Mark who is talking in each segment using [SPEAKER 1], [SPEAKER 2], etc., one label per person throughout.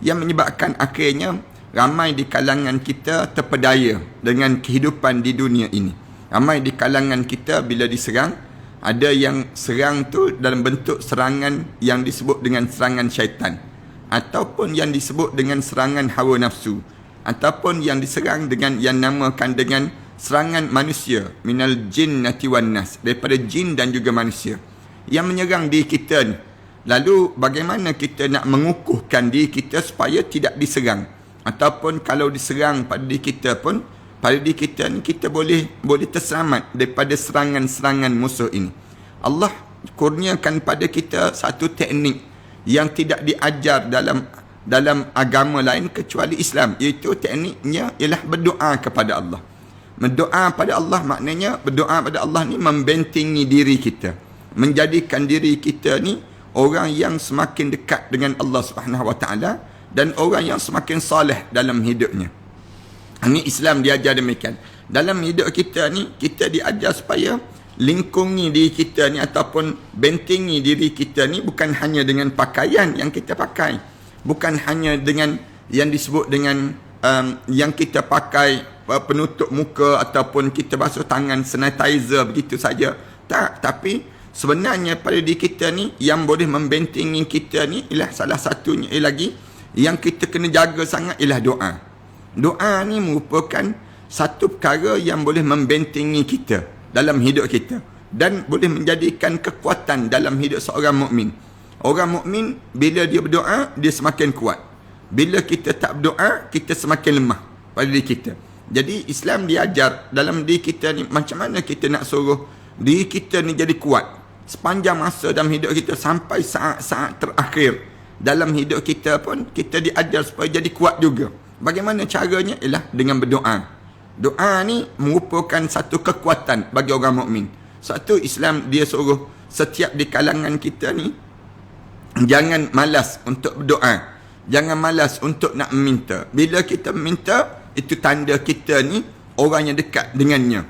[SPEAKER 1] yang menyebabkan akhirnya ramai di kalangan kita terpedaya dengan kehidupan di dunia ini. Ramai di kalangan kita bila diserang, ada yang serang tu dalam bentuk serangan yang disebut dengan serangan syaitan, ataupun yang disebut dengan serangan hawa nafsu, ataupun yang diserang dengan yang namakan dengan serangan manusia, minal jinnati wan nas, daripada jin dan juga manusia yang menyerang diri kita ni. Lalu bagaimana kita nak mengukuhkan diri kita supaya tidak diserang, ataupun kalau diserang pada diri kita pun, pada diri kita ni kita boleh terselamat daripada serangan-serangan musuh ini. Allah kurniakan pada kita satu teknik yang tidak diajar dalam agama lain kecuali Islam, iaitu tekniknya ialah berdoa kepada Allah. Berdoa pada Allah maknanya berdoa pada Allah ni membentengi diri kita, menjadikan diri kita ni orang yang semakin dekat dengan Allah Subhanahu Wa Taala dan orang yang semakin soleh dalam hidupnya. Ini Islam diajar demikian. Dalam hidup kita ni kita diajar supaya lingkungi diri kita ni ataupun bentengi diri kita ni bukan hanya dengan pakaian yang kita pakai, bukan hanya dengan yang disebut dengan yang kita pakai penutup muka ataupun kita basuh tangan sanitizer begitu saja. Tak, tapi sebenarnya pada diri kita ni yang boleh membentengi kita ni ialah salah satunya lagi yang kita kena jaga sangat ialah doa. Doa ni merupakan satu perkara yang boleh membentengi kita dalam hidup kita dan boleh menjadikan kekuatan dalam hidup seorang mukmin. Orang mukmin bila dia berdoa dia semakin kuat. Bila kita tak berdoa kita semakin lemah pada diri kita. Jadi Islam diajar dalam diri kita ni macam mana kita nak suruh diri kita ni jadi kuat sepanjang masa dalam hidup kita sampai saat-saat terakhir dalam hidup kita pun kita diajar supaya jadi kuat juga. Bagaimana caranya? Ialah dengan berdoa. Doa ni merupakan satu kekuatan bagi orang mukmin. Satu, Islam dia suruh setiap di kalangan kita ni jangan malas untuk berdoa. Jangan malas untuk nak meminta. Bila kita meminta, itu tanda kita ni orang yang dekat dengannya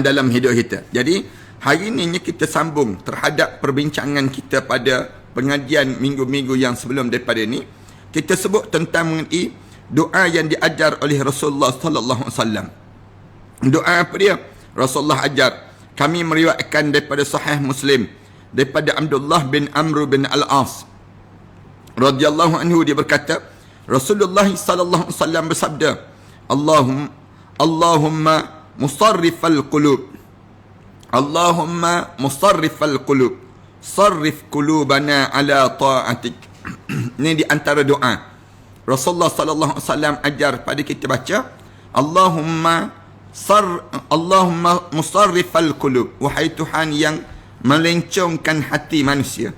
[SPEAKER 1] dalam hidup kita. Jadi hari ini kita sambung terhadap perbincangan kita pada pengajian minggu-minggu yang sebelum daripada ini. Kita sebut tentang mengenai doa yang diajar oleh Rasulullah sallallahu alaihi wasallam. Doa apa dia? Rasulullah ajar. Kami meriwayatkan daripada Sahih Muslim daripada Abdullah bin Amr bin Al-As radhiyallahu anhu, dia berkata Rasulullah sallallahu alaihi wasallam bersabda, Allahumma musarrifal qulub, Allahumma musarrifal qulub, sarrif qulubana ala ta'atik. Ini di antara doa Rasulullah sallallahu alaihi wasallam ajar pada kita baca, Allahumma musarrifal qulub, wahai Tuhan yang melencongkan hati manusia,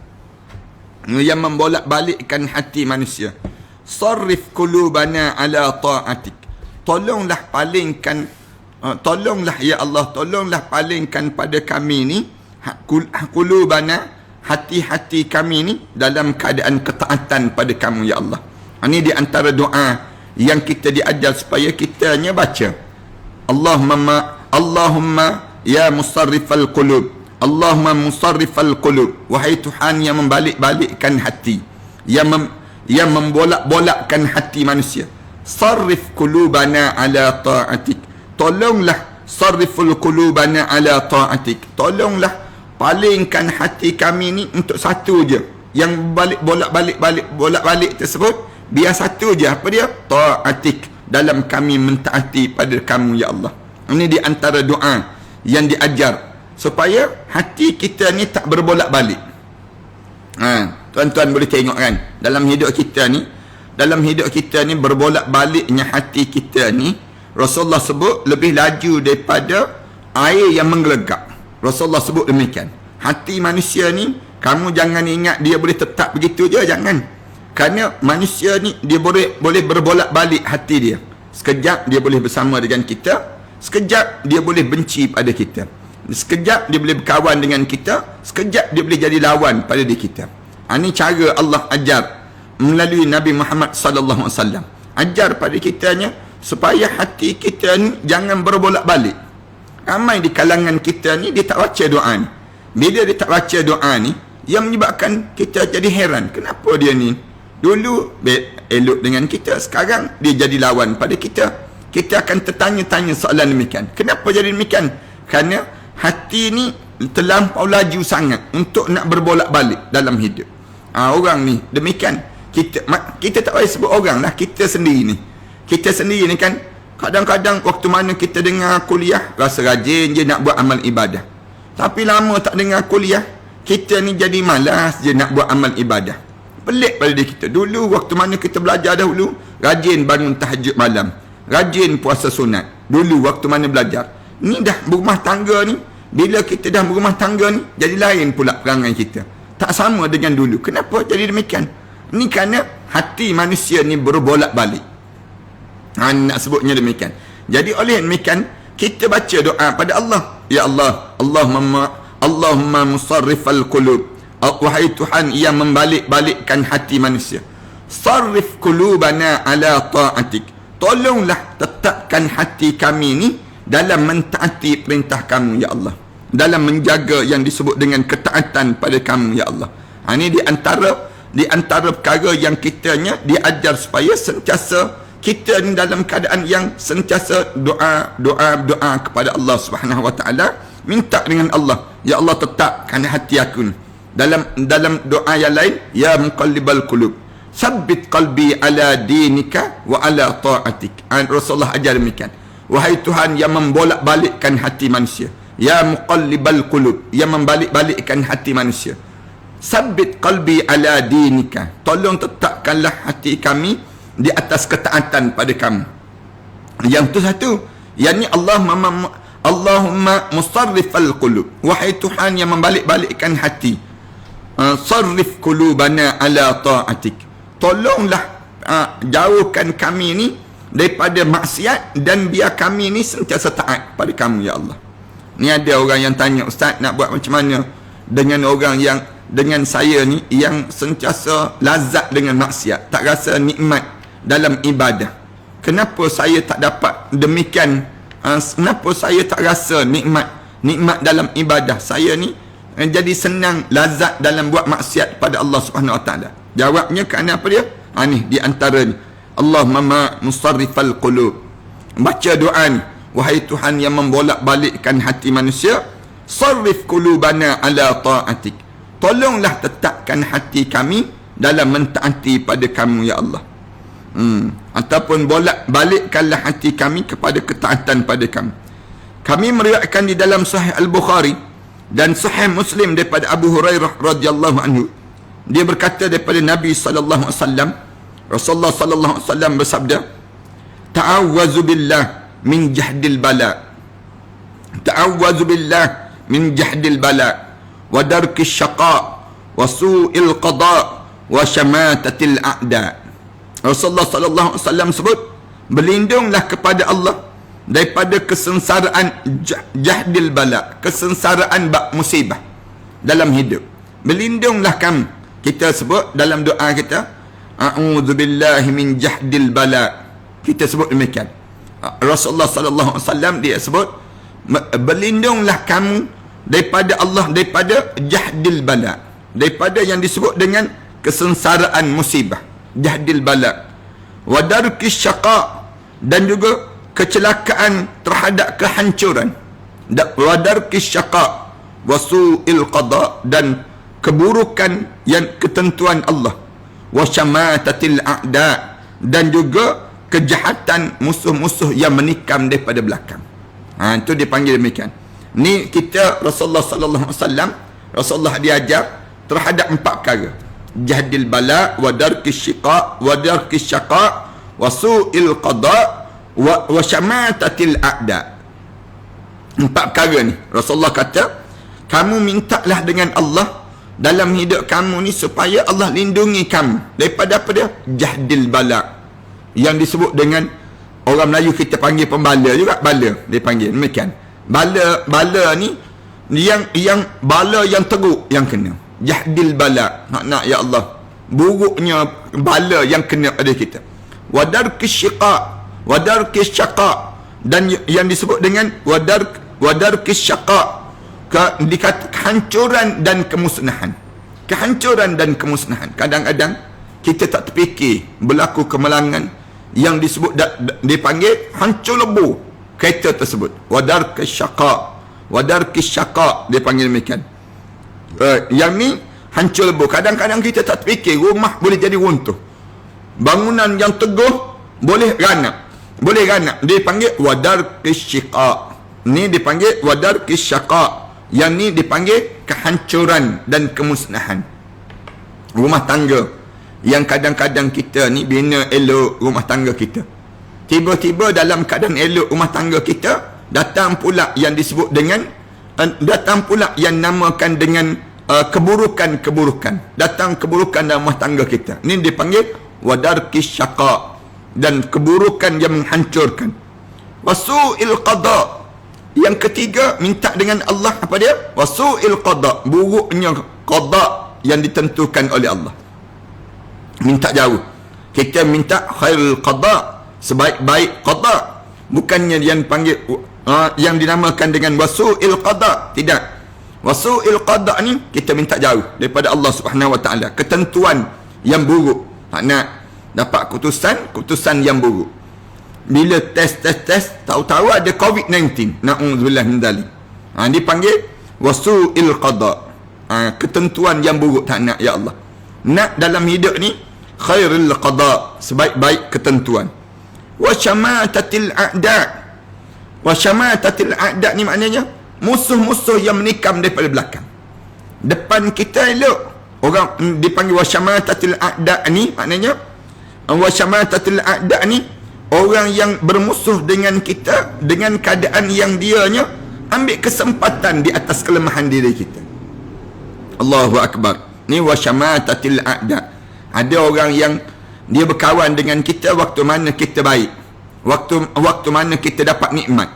[SPEAKER 1] yang membolak-balikkan hati manusia. Sarrif qulubana ala ta'atik. Tolonglah palingkan, tolonglah ya Allah, tolonglah palingkan pada kami ni qulubana, hati-hati kami ni dalam keadaan ketaatan pada kamu ya Allah. Ini di antara doa yang kita diajar supaya kitanya baca. Allahumma ya musarrifal qulub, Allahumma musarrifal qulub, wahai Tuhan yang membalik-balikkan hati, yang membolak-bolakkan hati manusia. Sarrif qulubana ala ta'atik. Tolonglah sarriful qulubana ala ta'atik. Tolonglah palingkan hati kami ni untuk satu je. Yang bolak-balik tersebut biar satu je. Apa dia? Ta'atik. Dalam kami mentaati pada kamu ya Allah. Ini di antara doa yang diajar supaya hati kita ni tak berbolak-balik. Tuan-tuan boleh tengok kan, dalam hidup kita ni berbolak-baliknya hati kita ni, Rasulullah sebut lebih laju daripada air yang menggelegak. Rasulullah sebut demikian. Hati manusia ni, kamu jangan ingat dia boleh tetap begitu je, jangan. Kerana manusia ni dia boleh berbolak-balik hati dia. Sekejap dia boleh bersama dengan kita, sekejap dia boleh benci pada kita, sekejap dia boleh berkawan dengan kita, sekejap dia boleh jadi lawan pada diri kita. Ini cara Allah ajar melalui Nabi Muhammad sallallahu alaihi wasallam. Ajar pada kitanya supaya hati kita ni jangan berbolak-balik. Ramai di kalangan kita ni dia tak baca doa ni. Bila dia tak baca doa ni, yang menyebabkan kita jadi heran, kenapa dia ni dulu elok dengan kita. Sekarang dia jadi lawan pada kita. Kita akan tertanya-tanya soalan demikian. Kenapa jadi demikian? Kerana hati ni terlampau laju sangat untuk nak berbolak-balik dalam hidup. Orang ni demikian. Kita tak payah sebut orang lah, kita sendiri ni. Kita sendiri ni kan, kadang-kadang waktu mana kita dengar kuliah, rasa rajin je nak buat amal ibadah. Tapi lama tak dengar kuliah, kita ni jadi malas je nak buat amal ibadah. Pelik pada diri kita. Dulu waktu mana kita belajar dahulu, rajin bangun tahajud malam, rajin puasa sunat. Dulu waktu mana belajar. Ni dah berumah tangga ni, bila kita dah berumah tangga ni, jadi lain pula perangai kita. Tak sama dengan dulu. Kenapa jadi demikian? Ni kerana hati manusia ni berbolak-balik. Nak sebutnya demikian. Jadi oleh demikian, kita baca doa pada Allah. Ya Allah, Allahumma musarrifal qulub. Wahai Tuhan yang membalik-balikkan hati manusia. Sarrif qulubana ala ta'atik. Tolonglah tetapkan hati kami ni dalam mentaati perintah kamu, ya Allah. Dalam menjaga yang disebut dengan ketaatan pada kamu, ya Allah. Ini di antara perkara yang kitanya diajar supaya sentiasa kita ni dalam keadaan yang sentiasa doa kepada Allah Subhanahu Wa Taala, minta dengan Allah, ya Allah tetapkan hati aku ni. Dalam doa yang lain, ya muqallibal qulub, sabbit qalbi ala dinika wa ala ta'atik. Rasulullah ajar demikian. Wahai Tuhan yang membolak-balikkan hati manusia, ya muqallibal qulub, yang membalik-balikkan hati manusia, sabbit qalbi ala dinika, tolong tetapkanlah hati kami di atas ketaatan pada kamu. Yang tu satu, yakni Allahumma musarrifal qulub, wahai Tuhan yang membalik-balikkan hati, sarrif qulubana ala ta'atik, tolonglah jauhkan kami ni daripada maksiat dan biar kami ni sentiasa taat pada kamu, ya Allah. Ni ada orang yang tanya, Ustaz, nak buat macam mana dengan orang yang dengan saya ni yang sentiasa lazat dengan maksiat, tak rasa nikmat dalam ibadah. Kenapa saya tak dapat demikian? Kenapa saya tak rasa nikmat dalam ibadah? Saya ni jadi senang lazat dalam buat maksiat pada Allah Subhanahu Wa Taala. Jawabnya kerana apa dia? Ni di antara ni, Allahumma musarrifal qulub. Baca doa ni, wahai Tuhan yang membolak-balikkan hati manusia, sarrif qulubana ala ta'atik, tolonglah tetapkan hati kami dalam mentaati pada kamu, ya Allah. Ataupun bolak-balikkanlah hati kami kepada ketaatan pada kamu. Kami meriwayatkan di dalam Sahih Al-Bukhari dan Sahih Muslim daripada Abu Hurairah radhiyallahu anhu. Dia berkata daripada Nabi sallallahu alaihi wasallam, Rasulullah sallallahu alaihi wasallam bersabda, ta'awwazu billah min jahdil bala. Ta'awwazu billah min jahdil bala wa darkis syaqa wa su'il qada wa syamatatil a'da. Rasulullah sallallahu alaihi wasallam sebut, berlindunglah kepada Allah daripada kesengsaraan jahdil bala, kesengsaraan bak musibah dalam hidup. Berlindunglah kamu. Kita sebut dalam doa kita, a'udzubillahi min jahdil bala. Kita sebut demikian. Rasulullah sallallahu alaihi wasallam dia sebut, berlindunglah kamu daripada Allah, daripada jahdil bala, daripada yang disebut dengan kesengsaraan musibah, jahdil bala, wa darkis syaqa, dan juga kecelakaan terhadap kehancuran, wa darkis syaqa wa su'il qada, dan keburukan yang ketentuan Allah, wa syamatatil a'da, dan juga kejahatan musuh-musuh yang menikam daripada belakang. Itu dipanggil demikian. Ni kita Rasulullah sallallahu alaihi wasallam, Rasulullah diajar terhadap 4 perkara: jahdil bala, wa darkis syiqa, wa darkis syaqa, wa su'il qada, wa syamatatil a'da. 4 perkara ni Rasulullah kata, kamu mintalah dengan Allah dalam hidup kamu ni supaya Allah lindungi kamu daripada apa dia? Jahdil bala, yang disebut dengan orang Melayu kita panggil pembala juga, bala dia panggil demikian. Bala ni yang bala yang teruk yang kena. Jahdil bala, nak ya Allah, buruknya bala yang kena pada kita. Wa darkis syiqa, wa darkis syaqa, dan yang disebut dengan wa darkis syaqa, dikata kehancuran dan kemusnahan. Kehancuran dan kemusnahan. Kadang-kadang kita tak terfikir berlaku kemalangan yang disebut dipanggil hancur lebur kereta tersebut. Wadar kisyaqa dia panggil demikian. Yang ni hancur lebur. Kadang-kadang kita tak terfikir rumah boleh jadi runtuh. Bangunan yang teguh boleh ranak. Dia panggil wadar kisyaqa. Ni dipanggil wadar kisyaqa. Yang ni dipanggil kehancuran dan kemusnahan. Rumah tangga yang kadang-kadang kita ni bina elok rumah tangga kita, tiba-tiba dalam keadaan elok rumah tangga kita, datang pula yang disebut dengan datang pula yang namakan dengan keburukan-keburukan. Datang keburukan dalam rumah tangga kita. Ini dipanggil wadarki syaqa, dan keburukan yang menghancurkan. Wasu'il qada. Yang ketiga, minta dengan Allah apa dia? Wasu'il qada, buruknya qada yang ditentukan oleh Allah. Minta jauh. Kita minta khairul qada, sebaik-baik qada. Bukannya yang panggil yang dinamakan dengan wasu'il qada. Tidak. Wasu'il qada ni kita minta jauh daripada Allah Subhanahu wa taala. Ketentuan yang buruk. Tak nak dapat keputusan yang buruk. Bila tes tahu-tahu ada COVID-19, na'udzubillah min dzalik. Dipanggil wasu'il qada. Ketentuan yang buruk tak nak, ya Allah. Nak dalam hidup ni khairul qada, sebaik-baik ketentuan. Wa syamatatil a'da. Wa syamatatil a'da ni maknanya musuh-musuh yang menikam daripada belakang. Depan kita elok, orang dipanggil wa syamatatil a'da ni maknanya wa syamatatil a'da ni orang yang bermusuh dengan kita dengan keadaan yang dianya ambil kesempatan di atas kelemahan diri kita. Allahu Akbar. Ni wa syamatatil a'da. Ada orang yang dia berkawan dengan kita waktu mana kita baik, waktu mana kita dapat nikmat.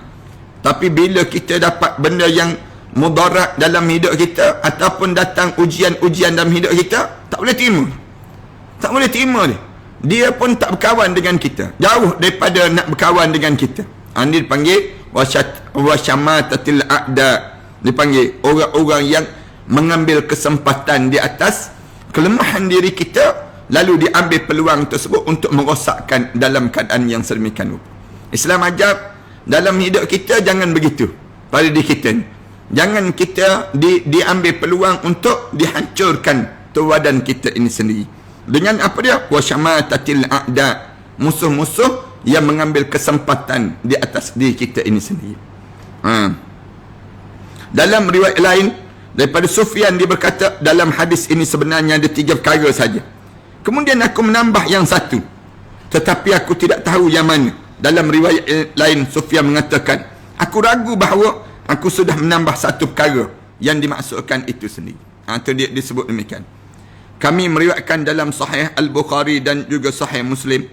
[SPEAKER 1] Tapi bila kita dapat benda yang mudarat dalam hidup kita, ataupun datang ujian-ujian dalam hidup kita, tak boleh terima dia. Dia pun tak berkawan dengan kita, jauh daripada nak berkawan dengan kita. Ini dipanggil wasyamatatil a'da. Dipanggil orang-orang yang mengambil kesempatan di atas kelemahan diri kita, lalu diambil peluang tersebut untuk merosakkan dalam keadaan yang sedemikian rupa. Islam ajar dalam hidup kita jangan begitu pada diri kita ni. Jangan kita diambil peluang untuk dihancurkan tawadan kita ini sendiri. Dengan apa dia? Wasyamatatil a'da. Musuh-musuh yang mengambil kesempatan di atas diri kita ini sendiri. Dalam riwayat lain daripada Sufyan, dia berkata dalam hadis ini sebenarnya ada 3 perkara saja. Kemudian aku menambah yang satu, tetapi aku tidak tahu yang mana. Dalam riwayat lain Sufyan mengatakan, aku ragu bahawa aku sudah menambah 1 perkara yang dimaksudkan itu sendiri. Itu dia disebut demikian. Kami meriwayatkan dalam Sahih Al-Bukhari dan juga Sahih Muslim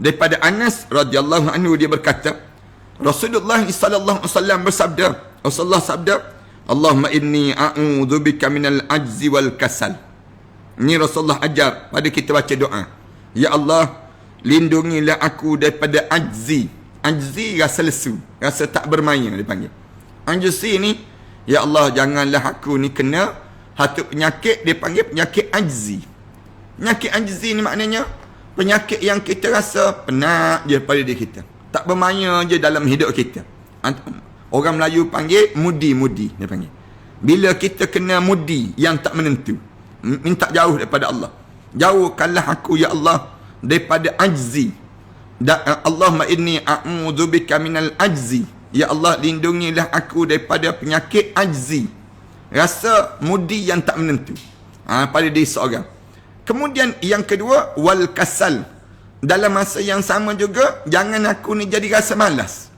[SPEAKER 1] daripada Anas radhiyallahu anhu, dia berkata, Rasulullah sallallahu alaihi wasallam bersabda, Rasulullah sabda, Allahumma inni a'udzubika minal ajzi wal kasal. Ini Rasulullah ajar pada kita baca doa. Ya Allah, lindungilah aku daripada ajzi. Ajzi rasa lesu, rasa tak bermaya dipanggil. Ajzi ni, ya Allah janganlah aku ni kena satu penyakit, dia panggil penyakit ajzi. Penyakit ajzi ni maknanya penyakit yang kita rasa penat je pada diri kita, tak bermaya je dalam hidup kita. Orang Melayu panggil mudi-mudi, dia panggil. Bila kita kena mudi yang tak menentu, minta jauh daripada Allah. Jauhkanlah aku ya Allah daripada ajzi. Allahumma inni a'udzubika minal ajzi. Ya Allah, lindungilah aku daripada penyakit ajzi, rasa mudi yang tak menentu pada diri seorang. Kemudian yang kedua, wal kasal. Dalam masa yang sama juga, jangan aku ni jadi rasa malas.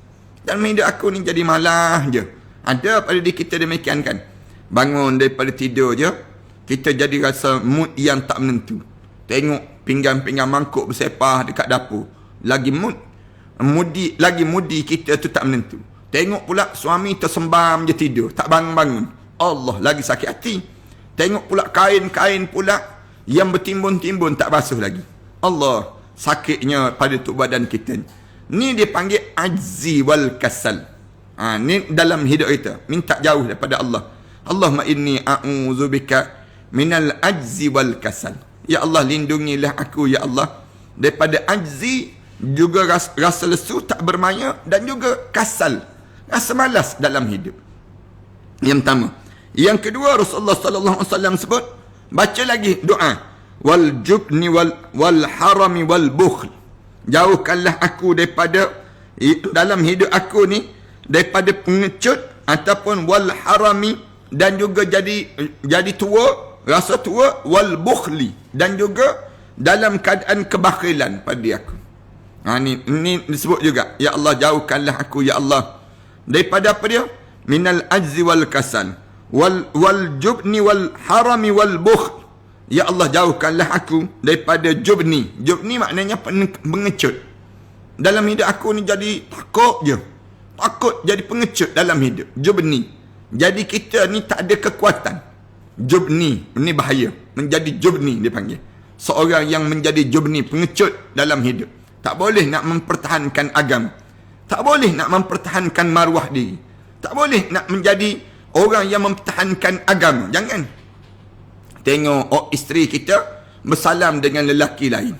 [SPEAKER 1] Dalam hidup aku ni jadi malas je. Ada pada diri kita demikian kan. Bangun daripada tidur je, kita jadi rasa mood yang tak menentu. Tengok pinggan-pinggan mangkuk bersepah dekat dapur, lagi mudi kita tu tak menentu. Tengok pula suami tersembam je tidur, tak bangun-bangun, Allah, lagi sakit hati. Tengok pula kain-kain pula yang bertimbun-timbun tak basuh lagi, Allah, sakitnya pada tubuh badan kita. Ni dia panggil ajzi wal kasal. Ni dalam hidup kita minta jauh daripada Allah. Allahumma inni a'udzubika minal ajzi wal kasal. Ya Allah, lindungilah aku, Ya Allah, daripada ajzi, juga rasa lesu, tak bermaya, dan juga kasal, rasa malas dalam hidup. Yang pertama. Yang kedua, Rasulullah sallallahu alaihi wasallam sebut, baca lagi doa, wal jubni wal harami wal bukhl. Jauhkanlah aku daripada, dalam hidup aku ni, daripada pengecut ataupun wal harami, dan juga jadi tua, rasa tua, wal bukhli, dan juga dalam keadaan kebakhilan pada aku. Ini disebut juga, ya Allah, jauhkanlah aku, ya Allah, daripada apa dia? Minal ajzi wal kasal, wal jubni wal harami wal bukhl. Ya Allah, jauhkanlah aku daripada jubni. Jubni maknanya pengecut. Dalam hidup aku ni jadi takut je. Takut jadi pengecut dalam hidup. Jubni. Jadi kita ni tak ada kekuatan. Jubni. Ini bahaya. Menjadi jubni dia panggil. Seorang yang menjadi jubni, pengecut dalam hidup. Tak boleh nak mempertahankan agama. Tak boleh nak mempertahankan maruah diri. Tak boleh nak menjadi orang yang mempertahankan agama. Jangan. Tengok isteri kita bersalam dengan lelaki lain.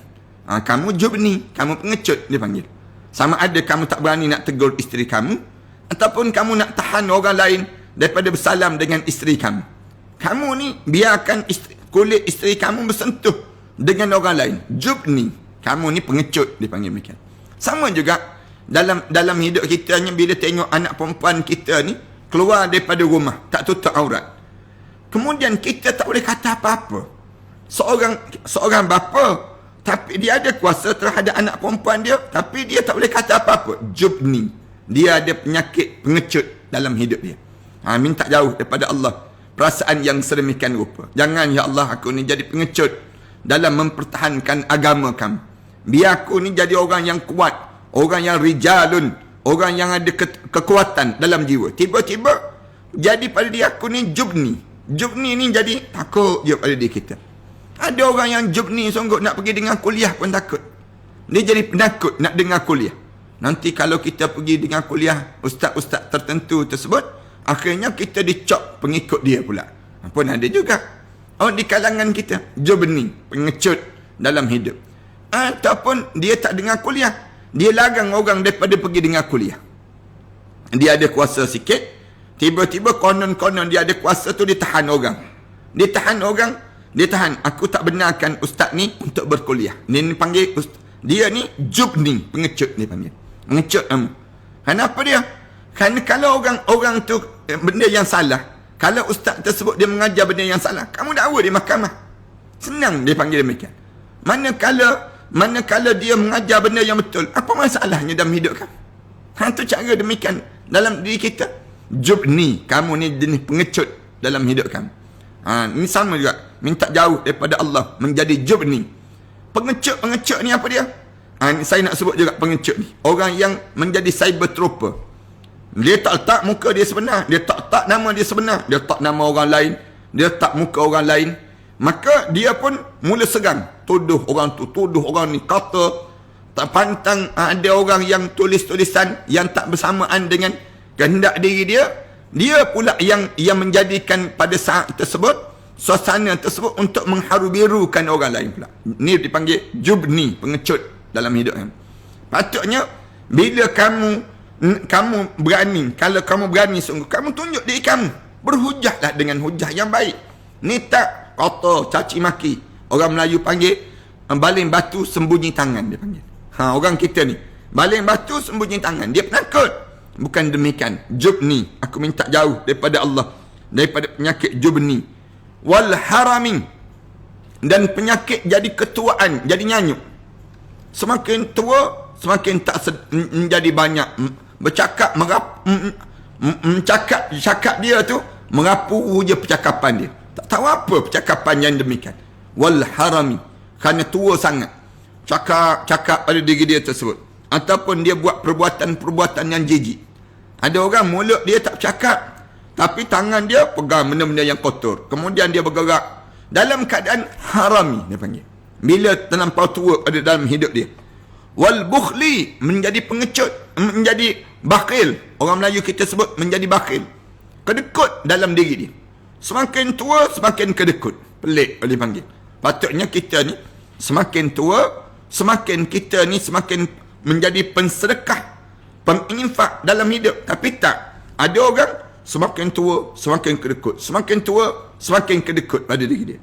[SPEAKER 1] Kamu jubni, kamu pengecut dia panggil. Sama ada kamu tak berani nak tegur isteri kamu, ataupun kamu nak tahan orang lain daripada bersalam dengan isteri kamu. Kamu ni biarkan kulit isteri kamu bersentuh dengan orang lain. Jubni. Kamu ni pengecut dia panggil demikian. Sama juga dalam hidup kita ni, bila tengok anak perempuan kita ni keluar daripada rumah, tak tutup aurat. Kemudian kita tak boleh kata apa-apa. Seorang bapa, tapi dia ada kuasa terhadap anak perempuan dia, tapi dia tak boleh kata apa-apa. Jubni. Dia ada penyakit pengecut dalam hidup dia. Minta jauh daripada Allah perasaan yang sedemikian rupa. Jangan, ya Allah, aku ni jadi pengecut dalam mempertahankan agama kamu. Biar aku ni jadi orang yang kuat, orang yang rijalun, orang yang ada kekuatan dalam jiwa. Tiba-tiba jadi pada dia aku ni jubni. Jubni ni jadi takut je pada diri kita. Ada orang yang jubni sungguh, nak pergi dengar kuliah pun takut. Dia jadi penakut nak dengar kuliah. Nanti kalau kita pergi dengar kuliah ustaz-ustaz tertentu tersebut, akhirnya kita dicop pengikut dia pula. Pun ada juga di kalangan kita jubni, pengecut dalam hidup. Ataupun dia tak dengar kuliah, dia larang orang daripada pergi dengar kuliah. Dia ada kuasa sikit, tiba-tiba konon-konon dia ada kuasa tu, dia tahan orang. Dia tahan. Aku tak benarkan ustaz ni untuk berkuliah. Ni panggil dia ni jubni, pengecut dia panggil. Pengecut kamu. Kenapa dia? Kerana kalau orang tu benda yang salah, kalau ustaz tersebut dia mengajar benda yang salah, kamu dakwa di mahkamah. Senang dia panggil demikian. Manakala dia mengajar benda yang betul, apa masalahnya dalam hidup kamu? Itu cara demikian dalam diri kita. Jubni, kamu ni jenis pengecut dalam hidup kamu. Ini sama juga, minta jauh daripada Allah, menjadi jubni. Pengecut ni apa dia? Saya nak sebut juga pengecut ni, orang yang menjadi cyber trooper. Dia tak letak muka dia sebenar, dia tak letak nama dia sebenar, dia tak nama orang lain, dia tak muka orang lain. Maka dia pun mula serang, tuduh orang tu, tuduh orang ni, kata tak pantang. Ada orang yang tulis tulisan yang tak bersamaan dengan kehendak diri dia. Dia pula yang menjadikan pada saat tersebut, suasana tersebut untuk mengharu-birukan orang lain pula. Ini dipanggil jubni, pengecut dalam hidup kamu. Patutnya bila kamu berani, kalau kamu berani sungguh, kamu tunjuk diri kamu, berhujahlah dengan hujah yang baik. Ni tak kata caci maki. Orang Melayu panggil baling batu sembunyi tangan, dia panggil. Orang kita ni baling batu sembunyi tangan, dia penakut. Bukan demikian. Jubni, aku minta jauh daripada Allah, daripada penyakit jubni. Wal harami, dan penyakit jadi ketuaan, jadi nyanyuk. Semakin tua, semakin tak menjadi banyak bercakap, cakap dia tu merapu je percakapan dia. Tak tahu apa percakapan yang demikian. Wal harami, kerana tua sangat, cakap pada diri dia tersebut, ataupun dia buat perbuatan yang jijik. Ada orang mulut dia tak bercakap, tapi tangan dia pegang benda-benda yang kotor. Kemudian dia bergerak dalam keadaan harami, dia panggil. Bila terlampau tua pada dalam hidup dia. Wal bukhli, menjadi pengecut, menjadi bakhil. Orang Melayu kita sebut menjadi bakhil. Kedekut dalam diri dia. Semakin tua, semakin kedekut. Pelik dia panggil. Patutnya kita ni semakin tua, semakin kita ni semakin menjadi pensedekah, penginfak dalam hidup. Tapi tak. Ada orang semakin tua, semakin kedekut. Semakin tua, semakin kedekut pada diri dia.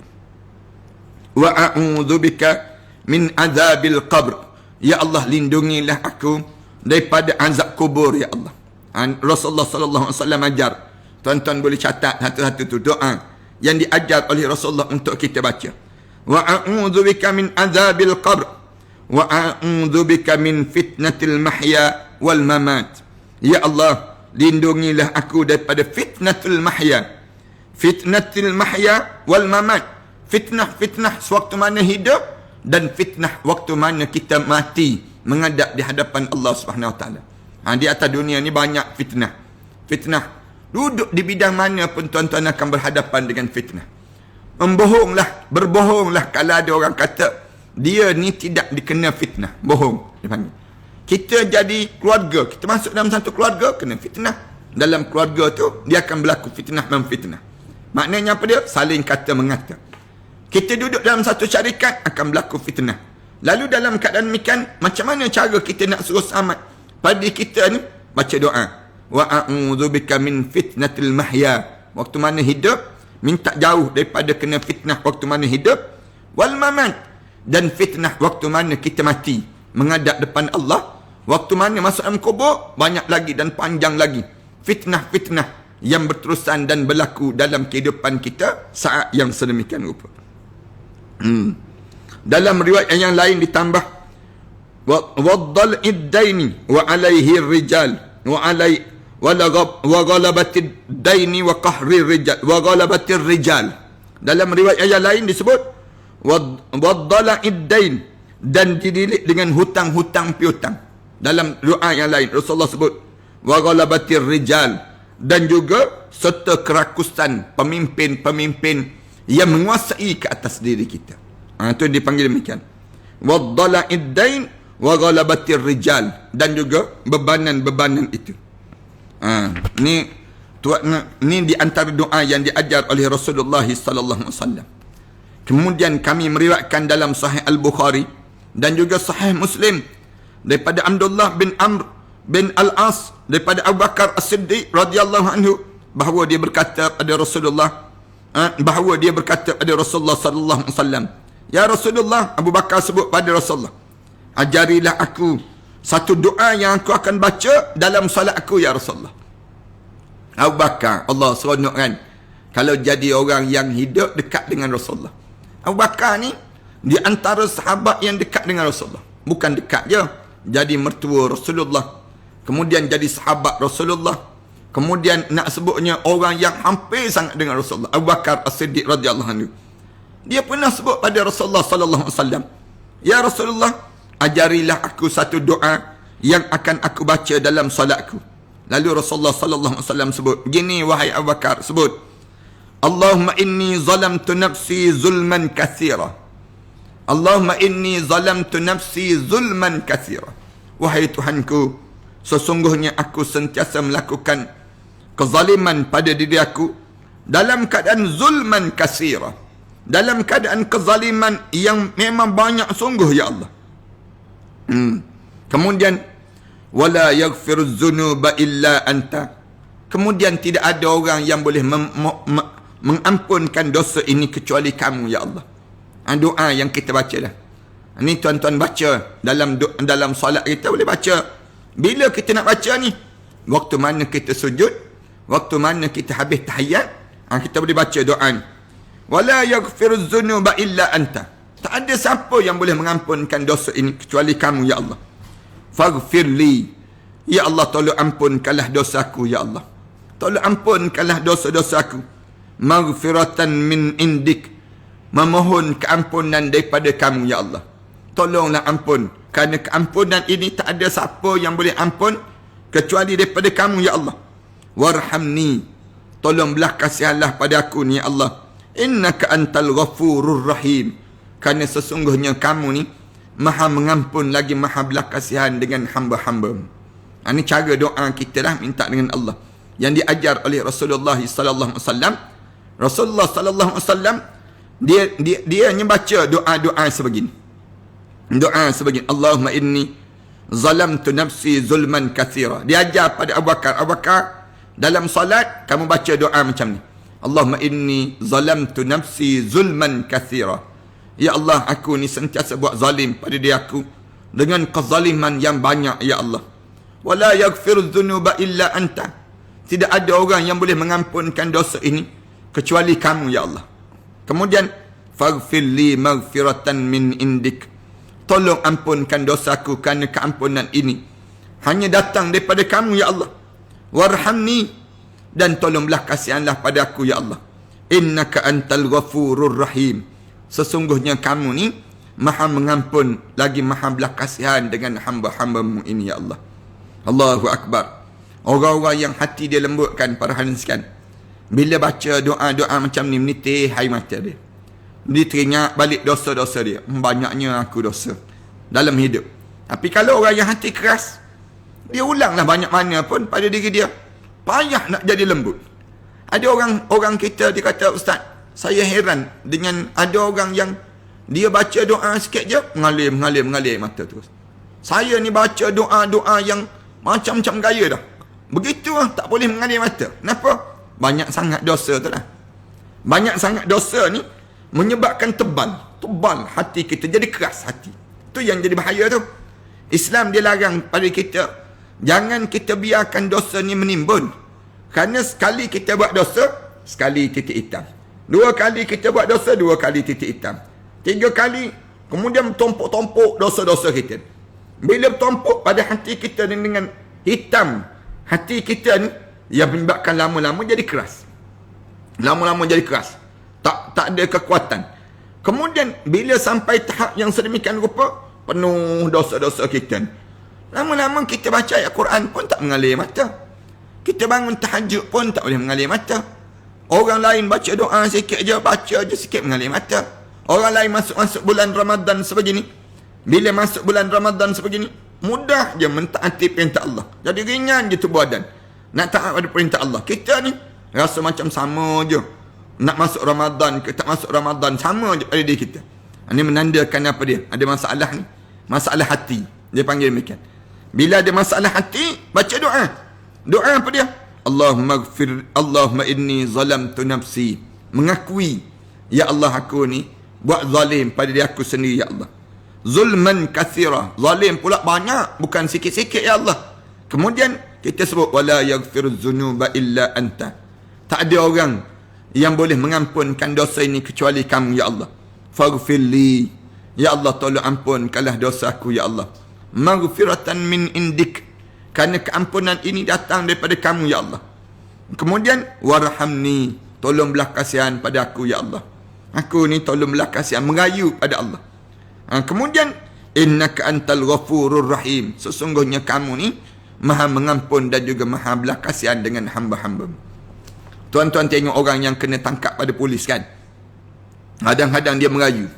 [SPEAKER 1] Wa a'udzubika min azabil qabr. Ya Allah, lindungilah aku daripada azab kubur, ya Allah. Rasulullah sallallahu alaihi wasallam ajar. Tuan-tuan boleh catat satu-satu tu doa yang diajar oleh Rasulullah untuk kita baca. Wa a'udzubika min azabil qabr wa a'udzubika min fitnatil mahya wal mamat. Ya Allah, lindungilah aku daripada fitnatul mahya. Fitnatul mahya wal mamat. Fitnah sewaktu mana hidup dan fitnah waktu mana kita mati menghadap di hadapan Allah Subhanahu Wa Taala. Di atas dunia ni banyak fitnah. Fitnah duduk di bidang mana pun tuan-tuan akan berhadapan dengan fitnah. Berbohonglah kalau ada orang kata dia ni tidak dikena fitnah. Bohong dipanggil. Kita jadi keluarga, kita masuk dalam satu keluarga, kena fitnah. Dalam keluarga tu dia akan berlaku fitnah memfitnah. Maknanya apa dia? Saling kata mengata. Kita duduk dalam satu syarikat, akan berlaku fitnah. Lalu dalam keadaan demikian, macam mana cara kita nak suruh selamat pada kita ni? Baca doa. Wa a'udzubika min fitnatil mahya. Waktu mana hidup, minta jauh daripada kena fitnah waktu mana hidup. Wal mamat. Dan fitnah waktu mana kita mati menghadap depan Allah. Waktu mana masuk dalam kubur, banyak lagi dan panjang lagi fitnah-fitnah yang berterusan dan berlaku dalam kehidupan kita saat yang sedemikian rupa. Dalam riwayat yang lain ditambah waddal iddaini wa alaihi rijal wa alai wa ghalabatid daini wa qahri rijal wa ghalabatir rijal. Dalam riwayat yang lain disebut waddala iddain, dan dililit dengan hutang-hutang piutang. Dalam doa yang lain Rasulullah sebut wa ghalabatir rijal, dan juga serta kerakusan pemimpin-pemimpin yang menguasai ke atas diri kita. Itu dipanggil demikian. Waddala iddain wa ghalabatir rijal, dan juga bebanan-bebanan itu. Ni di antara doa yang diajar oleh Rasulullah sallallahu alaihi wasallam. Kemudian kami meriwayatkan dalam Sahih Al-Bukhari dan juga Sahih Muslim daripada Abdullah bin Amr bin Al-As daripada Abu Bakar As-Siddiq radhiyallahu anhu bahawa dia berkata pada Rasulullah sallallahu alaihi wasallam, ya Rasulullah, Abu Bakar sebut pada Rasulullah, ajarilah aku satu doa yang aku akan baca dalam solat aku, ya Rasulullah. Abu Bakar, Allah seronok kan kalau jadi orang yang hidup dekat dengan Rasulullah. Abu Bakar ni di antara sahabat yang dekat dengan Rasulullah. Bukan dekat je, jadi mertua Rasulullah, kemudian jadi sahabat Rasulullah, kemudian nak sebutnya orang yang hampir sangat dengan Rasulullah. Abu Bakar As-Siddiq radhiyallahu anhu, dia pernah sebut pada Rasulullah sallallahu alaihi wasallam, ya Rasulullah, ajarilah aku satu doa yang akan aku baca dalam solatku. Lalu Rasulullah sallallahu alaihi wasallam sebut begini, wahai Abu Bakar, sebut Allahumma inni zalamtu nafsi zulman katsira. Allahumma inni zalamtu nafsi zulman katsira. Wahai Tuhanku, sesungguhnya aku sentiasa melakukan kezaliman pada diri aku dalam keadaan zulman katsira, dalam keadaan kezaliman yang memang banyak sungguh, ya Allah. Kemudian wala yaghfiruz dzunuba illa anta. Kemudian tidak ada orang yang boleh mengampunkan dosa ini kecuali kamu, ya Allah. Doa yang kita baca dah. Ini tuan-tuan baca dalam solat kita boleh baca. Bila kita nak baca ni, waktu mana kita sujud, waktu mana kita habis tahiyat, kita boleh baca doa ni. Wala yaghfiruz dzunuba illa anta. Tak ada siapa yang boleh mengampunkan dosa ini kecuali kamu, ya Allah. Faghfirli, ya Allah, tolong ampunkanlah dosaku, ya Allah. Tolong ampunkanlah dosa-dosaku. Maghfiratan min indik, memohon keampunan daripada kamu, ya Allah. Tolonglah ampun, kerana keampunan ini tak ada siapa yang boleh ampun kecuali daripada kamu, ya Allah. Warhamni, tolong belah kasihanlah pada aku ni, ya Allah. Innaka antal ghafurur rahim, kerana sesungguhnya kamu ni maha mengampun lagi maha belah kasihan dengan hamba-hamba. Ini cara doa kita dah minta dengan Allah yang diajar oleh Rasulullah sallallahu alaihi wasallam. Rasulullah sallallahu alaihi wasallam Dia hanya baca doa-doa sebegini. Doa sebegini. Allahumma inni zalamtu nafsi zulman kathira. Dia ajar pada Abu Bakar. Abu Bakar, dalam salat, kamu baca doa macam ni. Allahumma inni zalamtu nafsi zulman kathira. Ya Allah, aku ni sentiasa buat zalim pada diri aku dengan kezaliman yang banyak, ya Allah. Wala yaghfiru dhunuba illa anta. Tidak ada orang yang boleh mengampunkan dosa ini kecuali kamu, ya Allah. Kemudian, faghfir li maghfiratan min indik. Tolong ampunkan dosaku kerana keampunan ini hanya datang daripada kamu, ya Allah. Warhamni, dan tolonglah kasihanlah pada aku, ya Allah. Innaka antal ghafurur rahim. Sesungguhnya kamu ni maha mengampun lagi maha belas kasihan dengan hamba-hambamu ini, ya Allah. Allahu Akbar. Orang-orang yang hati dia lembutkan, para hadirin sekalian, bila baca doa-doa macam ni, menitih air mata dia. Dia teringat balik dosa-dosa dia. Banyaknya aku dosa dalam hidup. Tapi kalau orang yang hati keras, dia ulanglah banyak mana pun pada diri dia, payah nak jadi lembut. Ada orang kita, dia kata, Ustaz, saya heran dengan ada orang yang dia baca doa sikit je, mengalir mata terus. Saya ni baca doa-doa yang macam-macam gaya dah. Begitu lah, tak boleh mengalir mata. Kenapa? Banyak sangat dosa tu lah. Banyak sangat dosa ni menyebabkan tebal hati kita, jadi keras hati. Tu yang jadi bahaya tu. Islam dia larang pada kita, jangan kita biarkan dosa ni menimbun. Kerana sekali kita buat dosa, sekali titik hitam. 2 kali kita buat dosa, 2 kali titik hitam. 3 kali, kemudian tumpuk-tumpuk dosa-dosa kita. Bila bertumpuk pada hati kita dengan hitam, hati kita ni yang menyebabkan lama-lama jadi keras. Lama-lama jadi keras. Tak ada kekuatan. Kemudian bila sampai tahap yang sedemikian rupa, penuh dosa-dosa kita. Lama-lama kita baca ayat Quran pun tak mengalir mata. Kita bangun tahajud pun tak boleh mengalir mata. Orang lain baca doa sikit je, baca je sikit mengalir mata. Orang lain masuk bulan Ramadan sebegini. Bila masuk bulan Ramadan sebegini, mudah je mentaati perintah Allah. Jadi ringan je tubuh badan nak taat pada perintah Allah. Kita ni rasa macam sama je. Nak masuk Ramadan ke tak masuk Ramadan, sama je pada diri kita. Ini menandakan apa dia? Ada masalah ni. Masalah hati. Dia panggil demikian. Bila ada masalah hati, baca doa. Doa apa dia? Allahumma inni zalamtu nafsi. Mengakui, ya Allah, aku ni buat zalim pada diri aku sendiri, ya Allah. Zulman kathira. Zalim pula banyak, bukan sikit-sikit, ya Allah. Kemudian kita sebut, wala yaghfiru dhunuba illa anta. Tak ada orang yang boleh mengampunkan dosa ini kecuali kamu, ya Allah. Faghfirli, ya Allah, tolong ampunkanlah dosa aku, ya Allah. Maghfiratan min indik. Kerana keampunan ini datang daripada kamu, ya Allah. Kemudian, warhamni, tolong belah kasihan pada aku, ya Allah. Aku ni tolong belah kasihan, merayu pada Allah. Kemudian, innaka antal ghafurur rahim. Sesungguhnya kamu ni maha mengampun dan juga maha belah kasihan dengan hamba-hambamu. Tuan-tuan tengok orang yang kena tangkap pada polis kan. Kadang-kadang dia merayu.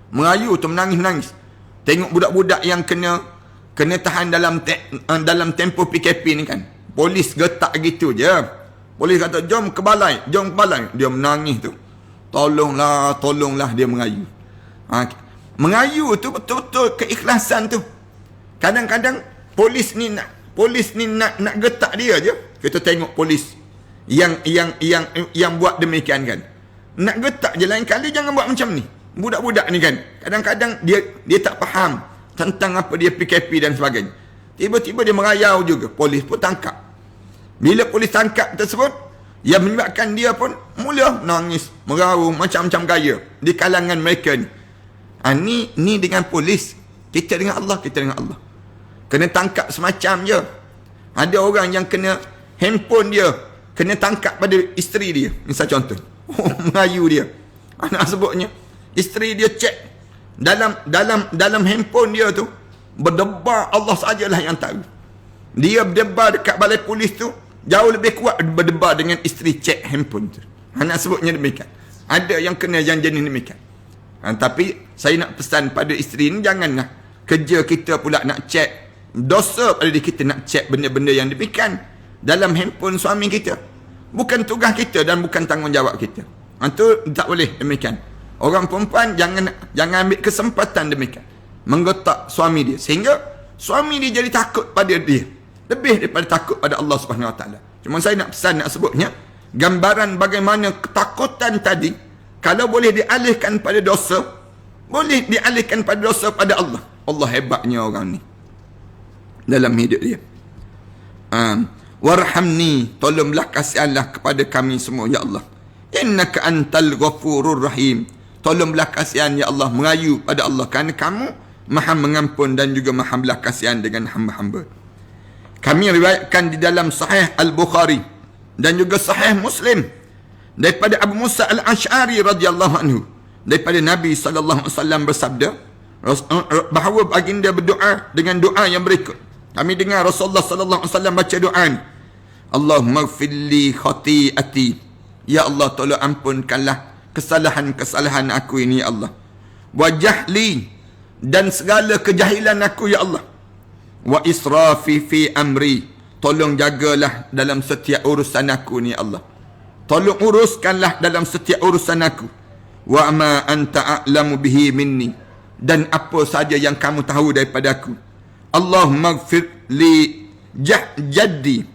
[SPEAKER 1] Merayu tu menangis-menangis. Tengok budak-budak yang kena tahan dalam tempoh PKP ni kan. Polis getak gitu je. Polis kata, jom ke balai. Dia menangis tu. Tolonglah, dia merayu. Merayu tu betul-betul keikhlasan tu. Kadang-kadang polis ni nak getak dia je. Kita tengok polis yang buat demikian kan. Nak getak je, lain kali jangan buat macam ni. Budak-budak ni kan, kadang-kadang dia tak faham tentang apa dia PKP dan sebagainya. Tiba-tiba dia merayau juga, polis pun tangkap. Bila polis tangkap tersebut, yang menyebabkan dia pun mula nangis, meraung, macam-macam gaya di kalangan mereka ni. Ni dengan polis, kita dengan Allah. Kena tangkap semacam je. Ada orang yang kena handphone dia kena tangkap pada isteri dia. Misal contoh, merayu dia. Anak sebutnya, isteri dia cek dalam handphone dia tu, berdebar, Allah sajalah yang tahu. Dia berdebar dekat balai polis tu, jauh lebih kuat berdebar dengan isteri cek handphone tu. Anak sebutnya demikian. Ada yang kena yang jenis demikian. Tapi saya nak pesan pada isteri ni, janganlah kerja kita pula nak cek. Dosa pada diri kita nak cek benda-benda yang demikian dalam handphone suami kita. Bukan tugas kita dan bukan tanggungjawab kita. Itu tak boleh demikian. Orang perempuan jangan ambil kesempatan demikian menggetak suami dia, sehingga suami dia jadi takut pada dia lebih daripada takut pada Allah Subhanahu Wa Taala. Cuma saya nak pesan, nak sebutnya gambaran bagaimana ketakutan tadi kalau boleh dialihkan pada dosa, boleh dialihkan pada dosa pada Allah. Allah hebatnya orang ni dalam hidup dia. Warhamni, tolonglah kasihanlah kepada kami semua ya Allah. Innaka antal ghafurur rahim. Tolonglah kasihan ya Allah, merayu pada Allah kerana kamu Maha mengampun dan juga Maha belas kasihan dengan hamba-hamba. Kami riwayatkan di dalam Sahih Al-Bukhari dan juga Sahih Muslim daripada Abu Musa Al-Asy'ari radhiyallahu anhu, daripada Nabi sallallahu alaihi wasallam bersabda bahawa baginda berdoa dengan doa yang berikut. Kami dengar Rasulullah sallallahu alaihi wasallam baca doa ni. Allahumma ighfirli khati'ati. Ya Allah, tolong ampunkanlah kesalahan-kesalahan aku ini ya Allah. Wa jahli, dan segala kejahilan aku ya Allah. Wa israfi fi amri, tolong jagalah dalam setiap urusan aku ni ya Allah. Tolong uruskanlah dalam setiap urusan aku. Wa ma anta a'lamu bihi minni, dan apa saja yang kamu tahu daripada aku. Allahumma ighfir li jaddi,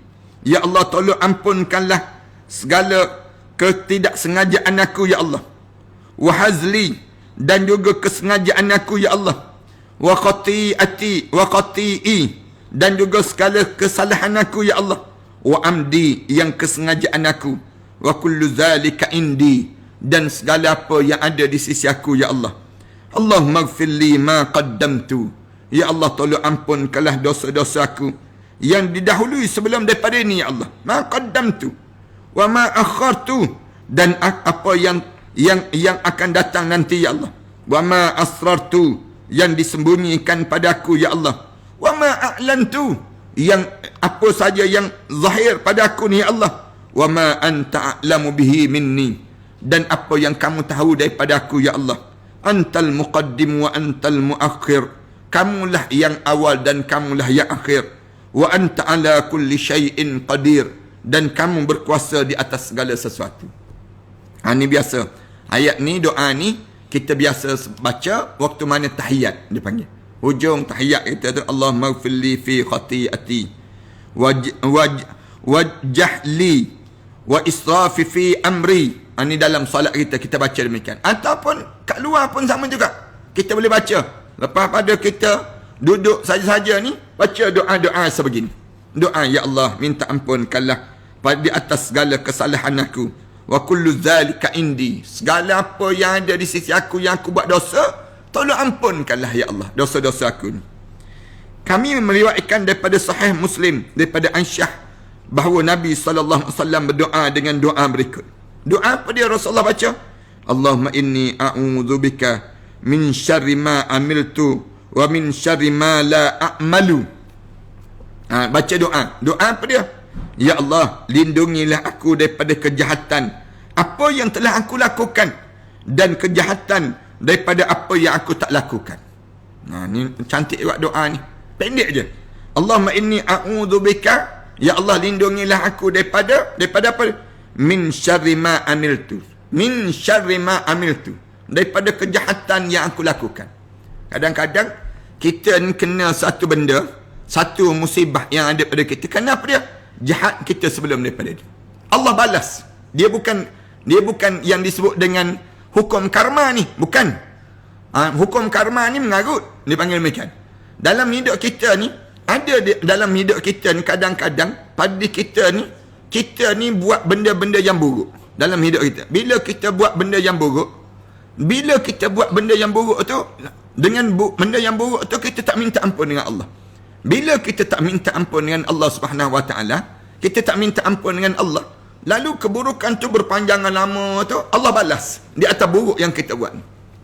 [SPEAKER 1] ya Allah, tolong ampunkanlah segala ketidaksengajaan aku ya Allah. Wa hazli, dan juga kesengajaan aku ya Allah. Wa khati'ati wa khati'i, dan juga segala kesalahan aku ya Allah. Wa amdi, yang kesengajaan aku. Wa kullu zalika indi, dan segala apa yang ada di sisi aku ya Allah. Allahumma ighfir li ma qaddamtu, ya Allah, tolong ampunkanlah dosa-dosa aku yang didahului sebelum daripada ini ya Allah. Ma qaddamtu wa ma akhartu, dan apa yang akan datang nanti ya Allah. Wa ma asrartu, yang disembunyikan padaku ya Allah. Wa ma a'lantu, yang apa saja yang zahir padaku ni ya Allah. Wa ma anta a'lamu bihi minni, dan apa yang kamu tahu daripada aku ya Allah. Antal muqaddim wa antal muakhir, kamulah yang awal dan kamulah yang akhir. Wa anta ala kulli syai'in qadir, dan kamu berkuasa di atas segala sesuatu. Ini biasa. Ayat ni, doa ni kita biasa baca waktu mana tahiyat dipanggil. Hujung tahiyat kita tu Allahumma ighfirli fi khati'ati wa jahli wa israfi fi amri. Ini dalam solat kita baca demikian. Ataupun kat luar pun sama juga. Kita boleh baca. Lepas pada kita duduk saja-saja ni, baca doa-doa sebegini. Doa, ya Allah, minta ampunkanlah di atas segala kesalahan aku. Wa kullu zalika indi, segala apa yang ada di sisi aku yang aku buat dosa, tolong ampunkanlah ya Allah dosa-dosa aku ni. Kami meriwayatkan daripada Sahih Muslim daripada Aisyah bahawa Nabi sallallahu alaihi wasallam berdoa dengan doa berikut. Doa apa dia Rasulullah baca? Allahumma inni a'udzubika min syarri ma amiltu wa min syarri ma la a'malu. Baca doa. Doa apa dia? Ya Allah, lindungilah aku daripada kejahatan apa yang telah aku lakukan, dan kejahatan daripada apa yang aku tak lakukan. Ni cantik juga doa ni. Pendek je. Allahumma inni a'udzubika, ya Allah, lindungilah aku daripada apa? Min syarri ma amiltu. Min syarri ma amiltu, daripada kejahatan yang aku lakukan. Kadang-kadang kita ni kena satu benda, satu musibah yang ada pada kita. Kenapa dia? Jahat kita sebelum daripada dia. Allah balas. Dia bukan yang disebut dengan hukum karma ni. Bukan. Hukum karma ni mengarut. Dia panggil demikian. Dalam hidup kita ni, dalam hidup kita ni kadang-kadang pada kita ni buat benda-benda yang buruk dalam hidup kita. Bila kita buat benda yang buruk tu, dengan benda yang buruk tu kita tak minta ampun dengan Allah. Bila kita tak minta ampun dengan Allah Subhanahu Wa Taala, kita tak minta ampun dengan Allah, lalu keburukan tu berpanjangan lama tu, Allah balas di atas buruk yang kita buat.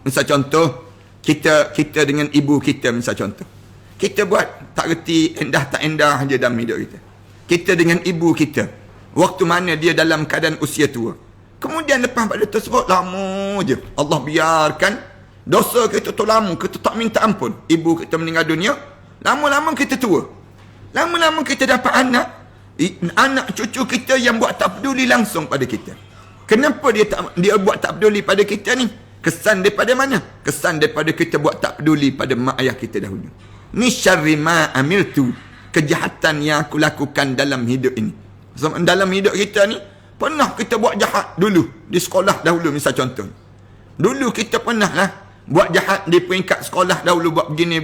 [SPEAKER 1] Misal contoh, kita dengan ibu kita, misal contoh, kita buat tak reti endah tak endah je dalam hidup kita. Kita dengan ibu kita, waktu mana dia dalam keadaan usia tua, kemudian lepas pada tersebut lama je Allah biarkan dosa kita tu lama, kita tak minta ampun. Ibu kita meninggal dunia, lama-lama kita tua, lama-lama kita dapat anak cucu kita yang buat tak peduli langsung pada kita. Kenapa dia buat tak peduli pada kita ni? Kesan daripada mana? Kesan daripada kita buat tak peduli pada mak ayah kita dahulu. Ni syarri ma amiltu, kejahatan yang aku lakukan dalam hidup ini. Dalam hidup kita ni, pernah kita buat jahat dulu di sekolah dahulu, misal contoh. Dulu kita pernah lah buat jahat di peringkat sekolah dahulu, buat begini.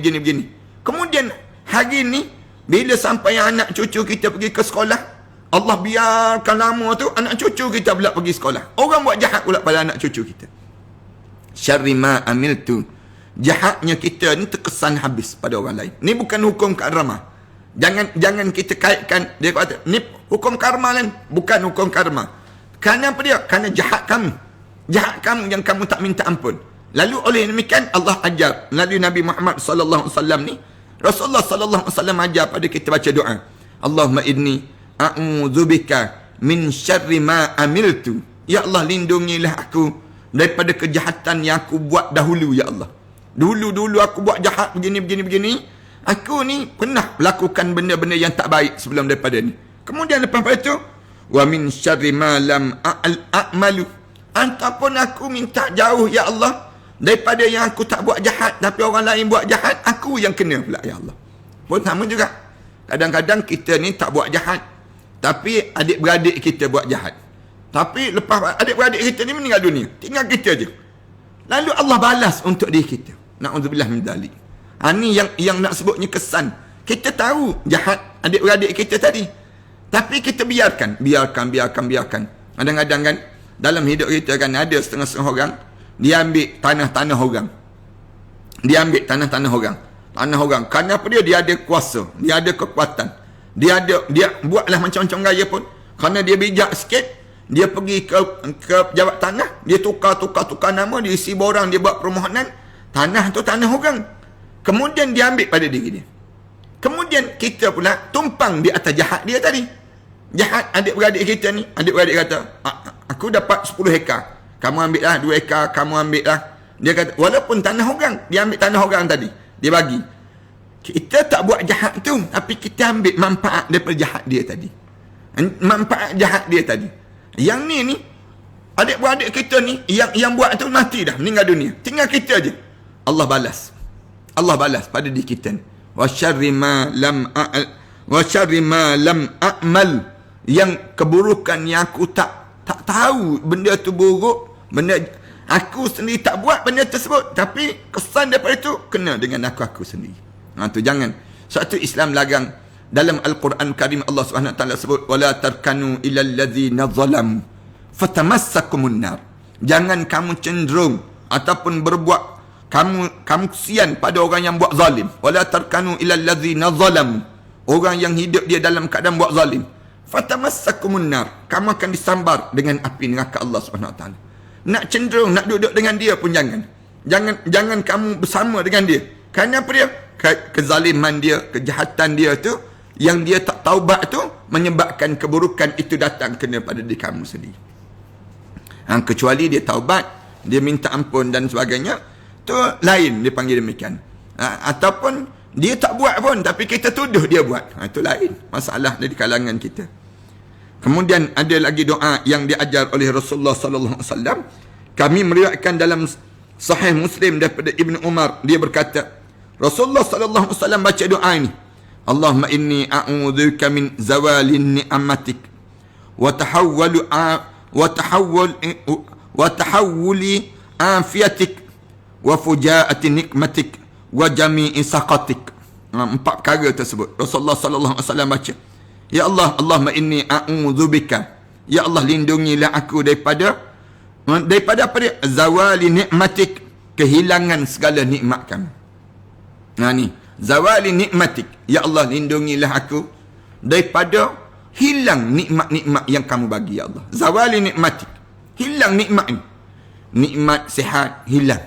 [SPEAKER 1] Kemudian hari ni, bila sampai anak cucu kita pergi ke sekolah, Allah biarkan lama tu, anak cucu kita pula pergi sekolah. Orang buat jahat pula pada anak cucu kita. Syarri ma amiltu, jahatnya kita ni terkesan habis pada orang lain. Ni bukan hukum karma. Jangan kita kaitkan, dia kata ni hukum karma kan, bukan hukum karma. Kerana apa dia? Kerana jahat kamu yang kamu tak minta ampun. Lalu oleh demikian Allah ajar melalui Nabi Muhammad sallallahu alaihi wasallam ni, Rasulullah sallallahu alaihi wasallam ajar pada kita baca doa, Allahumma inni a'udzubika min syarri ma amiltu. Ya Allah, lindungilah aku daripada kejahatan yang aku buat dahulu, ya Allah. Dulu aku buat jahat begini. Aku ni pernah melakukan benda-benda yang tak baik sebelum daripada ni. Kemudian lepas itu, wa min syarri ma lam a'malu. Ataupun aku minta jauh, ya Allah, daripada yang aku tak buat jahat, tapi orang lain buat jahat, aku yang kena pula, ya Allah. Pun sama juga. Kadang-kadang kita ni tak buat jahat, tapi adik-beradik kita buat jahat. Tapi lepas adik-beradik kita ni meninggal dunia, tinggal kita je. Lalu Allah balas untuk diri kita. Na'udzubillah min dzalik. Ni yang nak sebutnya kesan. Kita tahu jahat adik-beradik kita tadi, tapi kita biarkan. Kadang-kadang kan dalam hidup kita kan ada setengah-setengah orang, dia ambil tanah-tanah orang. Tanah orang. Kerana apa dia? Dia ada kuasa, dia ada kekuatan. Dia buatlah macam-macam gaya pun. Kerana dia bijak sikit, dia pergi ke pejabat tanah, dia tukar nama, dia isi borang, dia buat permohonan, tanah tu tanah orang. Kemudian dia ambil pada diri dia. Kemudian kita pula tumpang di atas jahat dia tadi. Jahat adik-beradik kita ni. Adik-beradik kata, aku dapat 10 hektar. Kamu ambil lah 2 hektar, kamu ambil lah. Dia kata, walaupun tanah orang, dia ambil tanah orang tadi. Dia bagi. Kita tak buat jahat tu, tapi kita ambil manfaat daripada jahat dia tadi. Manfaat jahat dia tadi. Yang ni, adik-beradik kita ni, yang buat tu mati dah, meninggal dunia. Tinggal kita je. Allah balas pada diri kita ni. Wa syarri ma lam a'mal, yang keburukan yang aku tak tahu benda tu buruk, benda aku sendiri tak buat benda tersebut, tapi kesan daripada itu kena dengan aku sendiri. Tu jangan. Satu Islam larang. Dalam Al-Quran Karim Allah Subhanahu Wa Taala sebut, wala tarkanu ilal ladzina zalamu fatamassakumun nar. Jangan kamu cenderung ataupun berbuat kamu kesian pada orang yang buat zalim. Wala tarkanu ilal ladzina zalamu, orang yang hidup dia dalam keadaan buat zalim. Fatamassakumun nar, kamu akan disambar dengan api neraka Allah Subhanahu Wa Taala. Nak cenderung nak duduk dengan dia pun jangan kamu bersama dengan dia. Kerana apa dia? Kezaliman dia, kejahatan dia tu, yang dia tak taubat tu, menyebabkan keburukan itu datang kena pada diri kamu sendiri. Kecuali dia taubat, dia minta ampun dan sebagainya, tu lain dia panggil demikian. Ataupun dia tak buat pun, tapi kita tuduh dia buat. Itu lain masalah di kalangan kita. Kemudian ada lagi doa yang diajar oleh Rasulullah sallallahu alaihi wasallam. Kami meriwayatkan dalam Sahih Muslim daripada Ibnu Umar, dia berkata, Rasulullah sallallahu alaihi wasallam baca doa ini, Allahumma inni a'udzubika min zawali ni'matik wa tahawwuli afiyatik wa fujaati nikmatik wa jami'i saqatik. 4 perkara tersebut Rasulullah sallallahu alaihi wasallam baca. Ya Allah, Allahumma inni a'udzubika, ya Allah, lindungilah aku daripada apa dia? Zawali nikmatik, kehilangan segala nikmat kami. Ni zawali nikmatik, ya Allah, lindungilah aku daripada hilang nikmat-nikmat yang kamu bagi, ya Allah. Zawali nikmatik, hilang nikmat ni. Nikmat sihat hilang,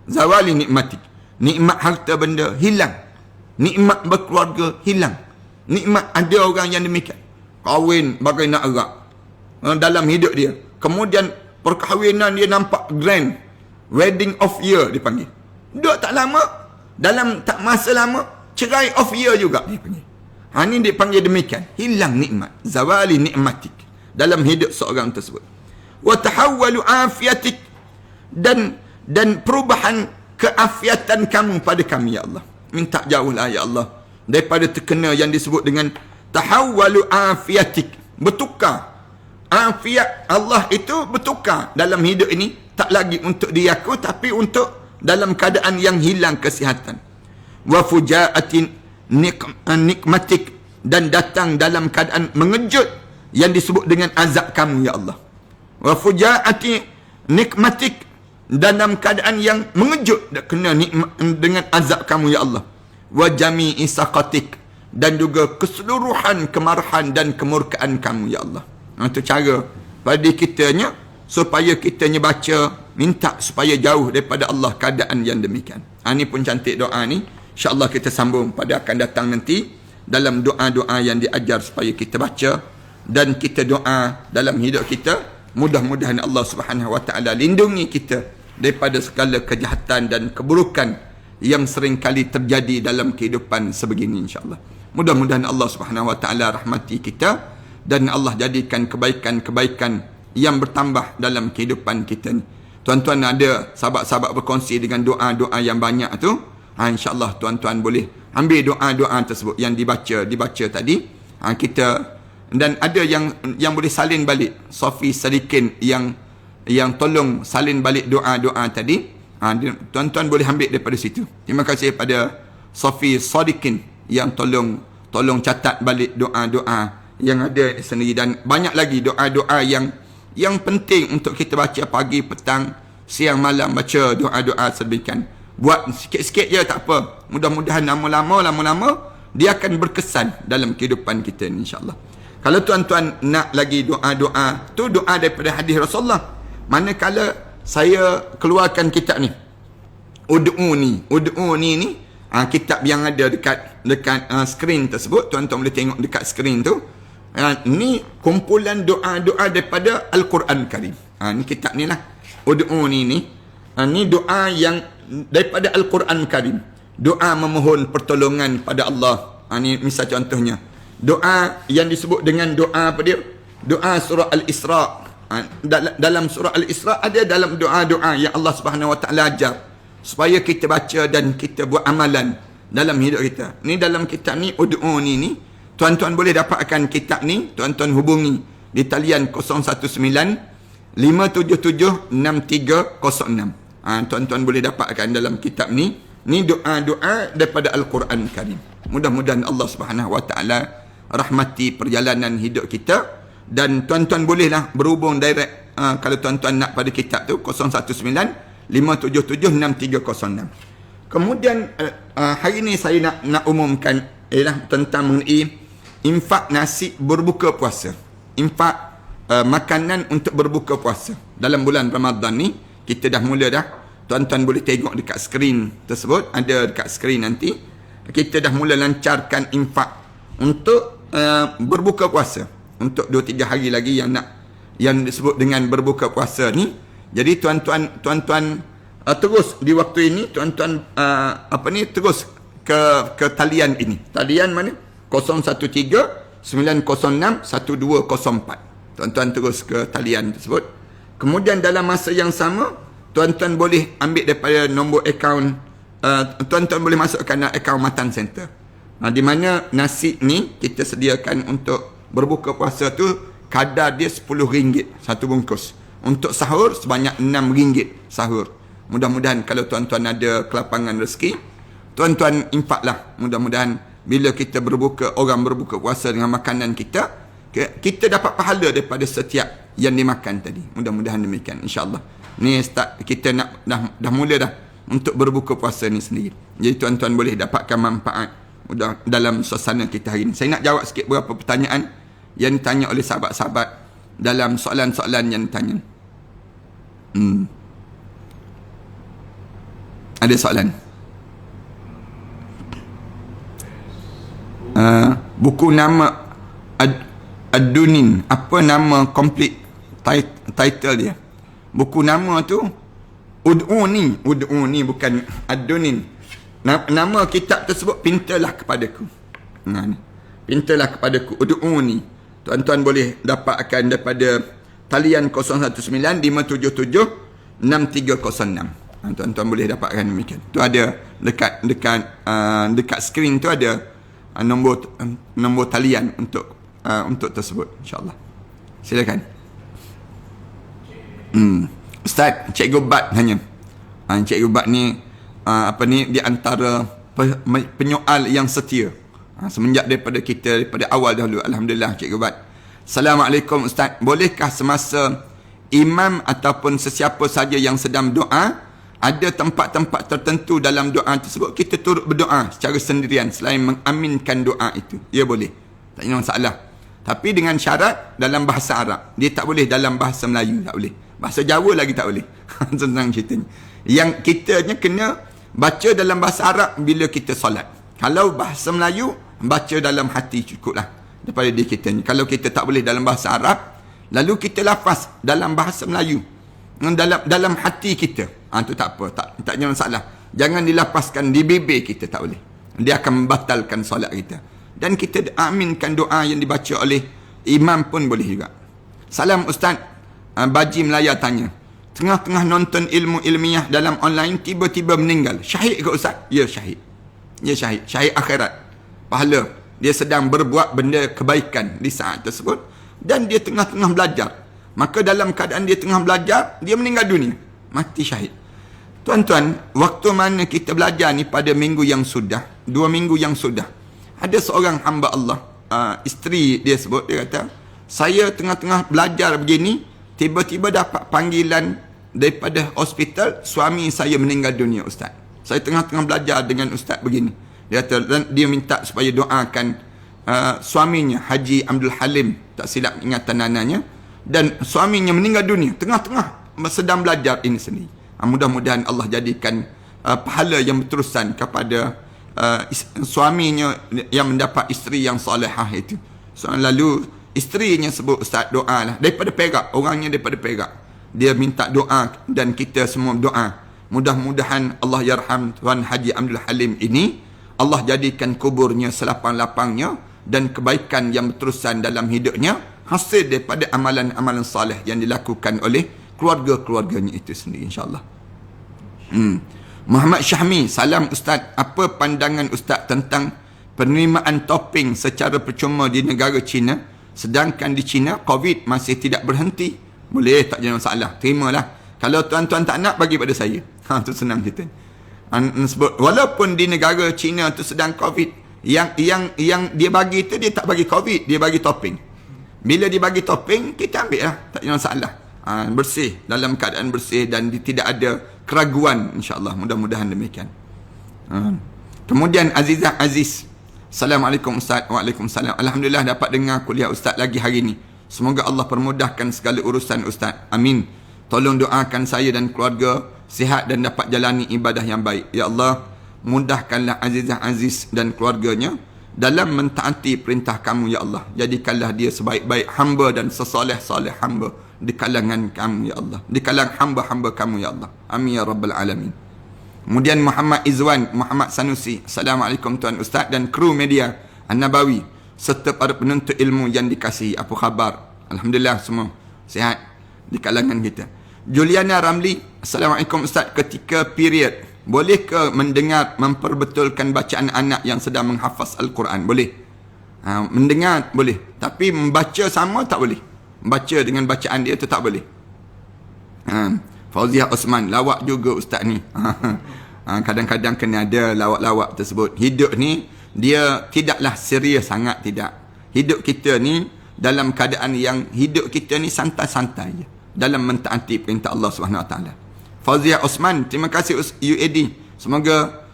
[SPEAKER 1] zawali nikmatik. Nikmat harta benda hilang, nikmat berkeluarga hilang. Nikmat ada orang yang demikian, kahwin bagai nak erak dalam hidup dia, kemudian perkahwinan dia nampak grand, wedding of year dipanggil. Duduk tak lama, dalam tak masa lama, cerai of year juga dipanggil. Ini dipanggil demikian, hilang nikmat, zawali nikmatik dalam hidup seorang tersebut. Wa tahawwalu afiyatik, dan dan perubahan keafiatan kamu pada kami ya Allah. Minta jauhlah ya Allah daripada terkena yang disebut dengan tahawwalu afiatik, bertukar. Afiat Allah itu bertukar dalam hidup ini, tak lagi untuk diri aku tapi untuk dalam keadaan yang hilang kesihatan. Wa fujaatin nikmatik, dan datang dalam keadaan mengejut yang disebut dengan azab kamu ya Allah. Wa fujaati nikmatik, dalam keadaan yang mengejut kena nikmat dengan azab kamu ya Allah. Wa jami'i saqatik, dan juga keseluruhan kemarahan dan kemurkaan kamu ya Allah. Itu cara pada kitanya supaya kitanya baca, minta supaya jauh daripada Allah keadaan yang demikian. Ini pun cantik doa ni. InsyaAllah kita sambung pada akan datang nanti dalam doa-doa yang diajar supaya kita baca dan kita doa dalam hidup kita. Mudah-mudahan Allah Subhanahu Wa Taala lindungi kita daripada segala kejahatan dan keburukan yang sering kali terjadi dalam kehidupan sebegini insya-Allah. Mudah-mudahan Allah Subhanahu Wa Taala rahmati kita dan Allah jadikan kebaikan-kebaikan yang bertambah dalam kehidupan kita ni. Tuan-tuan ada sahabat-sahabat berkongsi dengan doa-doa yang banyak tu. Insya-Allah tuan-tuan boleh ambil doa-doa tersebut yang dibaca tadi. Kita dan ada yang boleh salin balik. Sofi Sadikin yang tolong salin balik doa-doa tadi. Tuan-tuan boleh ambil daripada situ. Terima kasih pada Sofi Sadikin yang tolong catat balik doa-doa yang ada sendiri, dan banyak lagi doa-doa yang penting untuk kita baca pagi, petang, siang, malam, baca doa-doa sedemikian. Buat sikit-sikit je tak apa. Mudah-mudahan lama-lama dia akan berkesan dalam kehidupan kita ni insya-Allah. Kalau tuan-tuan nak lagi doa-doa, tu doa daripada hadis Rasulullah. Manakala saya keluarkan kitab ni, Ud'uni ni kitab yang ada dekat skrin tersebut, tuan-tuan boleh tengok dekat skrin tu. Ni kumpulan doa-doa daripada Al-Quran Karim. Ni kitab ni lah, Ud'uni ni. Ni doa yang daripada Al-Quran Karim. Doa memohon pertolongan pada Allah. Ni misal contohnya. Doa yang disebut dengan doa apa dia? Doa surah Al-Isra. Dalam surah Al-Isra ada dalam doa-doa yang Allah Subhanahu Wa Taala ajar supaya kita baca dan kita buat amalan dalam hidup kita. Ni dalam kitab ni Ud'uni ni, tuan-tuan boleh dapatkan kitab ni, tuan-tuan hubungi di talian 019 577 6306. Tuan-tuan boleh dapatkan dalam kitab ni. Ni doa-doa daripada Al-Quran Karim. Mudah-mudahan Allah Subhanahu Wa Taala rahmati perjalanan hidup kita, dan tuan-tuan bolehlah berhubung direct kalau tuan-tuan nak pada kitab tu 019 577 6306. Kemudian hari ni saya nak umumkan ialah tentang mengenai infak nasi berbuka puasa. Infak makanan untuk berbuka puasa dalam bulan Ramadan ni. Kita dah mula dah. Tuan-tuan boleh tengok dekat skrin tersebut, ada dekat skrin nanti. Kita dah mula lancarkan infak untuk berbuka puasa. Untuk 2-3 hari lagi yang disebut dengan berbuka puasa ni. Jadi tuan-tuan terus di waktu ini, tuan-tuan terus ke talian ini. Talian mana? 013 906 1204. Tuan-tuan terus ke talian tersebut. Kemudian dalam masa yang sama, tuan-tuan boleh ambil daripada nombor akaun, tuan-tuan boleh masukkan akaun Matan Center. Di mana nasi ni kita sediakan untuk berbuka puasa tu kadar dia RM10 satu bungkus. Untuk sahur sebanyak RM6 sahur. Mudah-mudahan kalau tuan-tuan ada kelapangan rezeki, tuan-tuan infaklah. Mudah-mudahan bila kita orang berbuka puasa dengan makanan kita dapat pahala daripada setiap yang dimakan tadi. Mudah-mudahan demikian insya-Allah. Ni start kita dah mula dah untuk berbuka puasa ni sendiri. Jadi tuan-tuan boleh dapatkan manfaat dalam suasana kita hari ini. Saya nak jawab sikit beberapa pertanyaan yang ditanya oleh sahabat-sahabat dalam soalan-soalan yang ditanya. Ada soalan? Buku nama Ad-Dunin, apa nama complete title dia? Buku nama tu Ud'uni bukan Ad-Dunin. Nama kitab tersebut Pintalah Kepadaku. Pintalah Kepadaku, Ud'uni. Tuan-tuan boleh dapatkan daripada talian 019 577 6306. Tuan-tuan boleh dapatkan demikian. Tu ada dekat skrin tu ada nombor talian untuk tersebut, insya-Allah. Silakan. Ustaz, Cikgu Bat hanya. Cikgu Bat ni di antara penyoal yang setia. Semenjak daripada awal dahulu, alhamdulillah Cikgu Bat. Assalamualaikum Ustaz, bolehkah semasa imam ataupun sesiapa saja yang sedang doa, ada tempat-tempat tertentu dalam doa tersebut kita turut berdoa secara sendirian selain mengaminkan doa itu? Ya, boleh, tak ada masalah. Tapi dengan syarat dalam bahasa Arab. Dia tak boleh dalam bahasa Melayu, tak boleh. Bahasa Jawa lagi tak boleh. Tentang ceritanya. Yang kitanya kena baca dalam bahasa Arab bila kita solat. Kalau bahasa Melayu, baca dalam hati cukuplah daripada dia kita ni. Kalau kita tak boleh dalam bahasa Arab, lalu kita lafaz dalam bahasa Melayu dalam hati kita, tu tak apa, tak ada masalah. Jangan dilapaskan di bibir kita, tak boleh. Dia akan membatalkan solat kita. Dan kita aminkan doa yang dibaca oleh imam pun boleh juga. Salam Ustaz, Baji Melaya tanya, tengah-tengah nonton ilmu ilmiah dalam online, tiba-tiba meninggal. Syahid ke Ustaz? Ya, syahid. Ya, syahid. Syahid akhirat. Pahala. Dia sedang berbuat benda kebaikan di saat tersebut. Dan dia tengah-tengah belajar. Maka dalam keadaan dia tengah belajar, dia meninggal dunia. Mati syahid. Tuan-tuan, waktu mana kita belajar ni pada minggu yang sudah, 2 minggu yang sudah, ada seorang hamba Allah, isteri dia sebut, dia kata, saya tengah-tengah belajar begini, tiba-tiba dapat panggilan daripada hospital, suami saya meninggal dunia Ustaz. Saya tengah-tengah belajar dengan Ustaz begini. Dia kata, dan dia minta supaya doakan suaminya, Haji Abdul Halim, tak silap ingatan nananya, dan suaminya meninggal dunia tengah-tengah sedang belajar ini sendiri. Mudah-mudahan Allah jadikan pahala yang berterusan kepada suaminya yang mendapat isteri yang solehah itu. Lalu isterinya sebut, Ustaz, doa lah. Daripada Perak, orangnya daripada Perak. Dia minta doa dan kita semua doa. Mudah-mudahan Allah yarham Tuan Haji Abdul Halim ini, Allah jadikan kuburnya selapang-lapangnya dan kebaikan yang berterusan dalam hidupnya, hasil daripada amalan-amalan salih yang dilakukan oleh keluarga-keluarganya itu sendiri, insyaAllah. Muhammad Syahmi, salam Ustaz, apa pandangan Ustaz tentang penerimaan topping secara percuma di negara China, sedangkan di China COVID masih tidak berhenti? Boleh, tak ada masalah, terimalah. Kalau tuan-tuan tak nak, bagi pada saya. Itu senang kita. Walaupun di negara China tu sedang COVID, yang dia bagi tu, dia tak bagi COVID, dia bagi topping. Bila dia bagi topping, kita ambil lah, tak ada masalah. Bersih, dalam keadaan bersih dan tidak ada keraguan, insyaAllah. Mudah-mudahan demikian. Kemudian Azizah Aziz, Assalamualaikum Ustaz. Waalaikumsalam. Alhamdulillah dapat dengar kuliah Ustaz lagi hari ini. Semoga Allah permudahkan segala urusan Ustaz. Amin. Tolong doakan saya dan keluarga sihat dan dapat jalani ibadah yang baik. Ya Allah, mudahkanlah Azizah Aziz dan keluarganya dalam mentaati perintah kamu, ya Allah. Jadikanlah dia sebaik-baik hamba dan sesoleh-soleh hamba di kalangan kamu, ya Allah. Di kalangan hamba-hamba kamu, ya Allah. Amin ya Rabbal Alamin. Kemudian Muhammad Izwan, Muhammad Sanusi, Assalamualaikum Tuan Ustaz dan kru media An-Nabawi serta para penuntut ilmu yang dikasihi. Apa khabar? Alhamdulillah semua sihat di kalangan kita. Juliana Ramli, Assalamualaikum Ustaz, ketika period, boleh ke mendengar memperbetulkan bacaan anak yang sedang menghafaz Al-Quran? Boleh. Mendengar boleh. Tapi membaca sama tak boleh. Baca dengan bacaan dia tu tak boleh. Fauziah Osman, lawak juga Ustaz ni. Kadang-kadang kena ada lawak-lawak tersebut. Hidup ni, dia tidaklah serius sangat, tidak. Hidup kita ni, dalam keadaan yang hidup kita ni santai-santai je. Dalam mentaati perintah Allah SWT. Fauziah Osman, terima kasih UAD. Semoga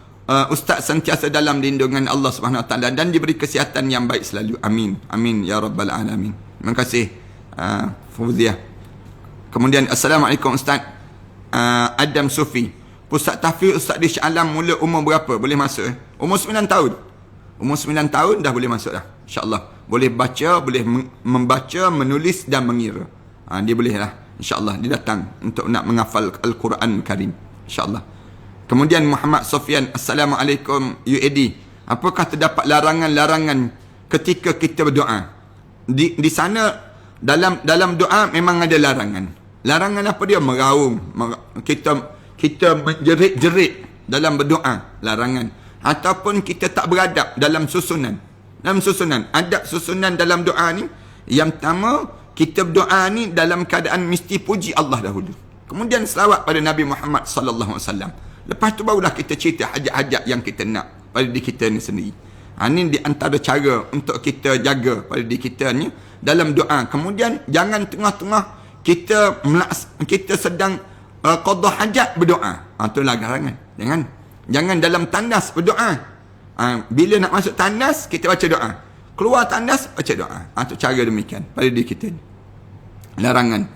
[SPEAKER 1] Ustaz sentiasa dalam lindungan Allah SWT dan diberi kesihatan yang baik selalu. Amin. Amin ya Rabbal Alamin. Terima kasih Fauziah. Kemudian Assalamualaikum Ustaz. Adam Sufi, Pusat Tahfiz Ustaz di Shah Alam mula umur berapa boleh masuk? Umur 9 tahun. Umur 9 tahun dah boleh masuk dah, insyaAllah. Boleh baca, boleh membaca, menulis dan mengira. Dia boleh lah, insyaAllah. Dia datang untuk nak menghafal Al-Quran Karim, insyaAllah. Kemudian Muhammad Sofian, Assalamualaikum UAD, apakah terdapat larangan-larangan ketika kita berdoa? Di sana dalam doa memang ada larangan. Larangan apa dia? Meraung. kita menjerit-jerit dalam berdoa, larangan. Ataupun kita tak beradab dalam susunan. Dalam susunan, adab susunan dalam doa ni, yang pertama, kita berdoa ni dalam keadaan mesti puji Allah dahulu. Kemudian selawat pada Nabi Muhammad sallallahu alaihi wasallam. Lepas tu barulah kita cerita hajat-hajat yang kita nak pada diri kita ni sendiri. Ini di antara cara untuk kita jaga pada diri kita ni dalam doa. Kemudian jangan tengah-tengah kita sedang qada hajat berdoa. Itulah larangan. Jangan dalam tandas berdoa. Bila nak masuk tandas, kita baca doa. Keluar tandas, baca doa. Itu cara demikian pada diri kita ni. Larangan.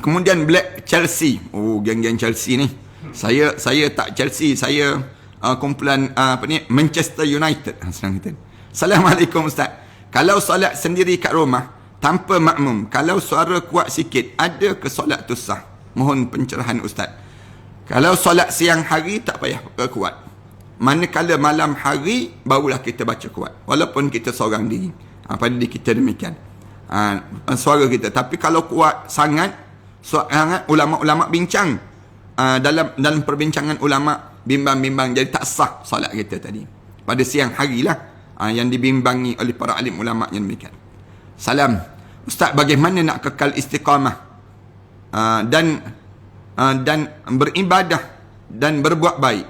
[SPEAKER 1] Kemudian Black Chelsea. Geng-geng Chelsea ni. Saya tak Chelsea, saya kumpulan Manchester United. Senang kata. Assalamualaikum Ustaz. Kalau solat sendiri kat rumah tanpa makmum, kalau suara kuat sikit, ada ke solat tu sah? Mohon pencerahan Ustaz. Kalau solat siang hari tak payah kuat. Manakala malam hari barulah kita baca kuat. Walaupun kita seorang diri. Pada diri kita demikian. Suara kita. Tapi kalau kuat sangat ulama-ulama bincang. Dalam perbincangan ulama bimbang-bimbang, jadi tak sah solat kita tadi. Pada siang hari lah. Yang dibimbangi oleh para alim ulama yang demikian. Salam. Ustaz, bagaimana nak kekal istiqamah dan beribadah dan berbuat baik?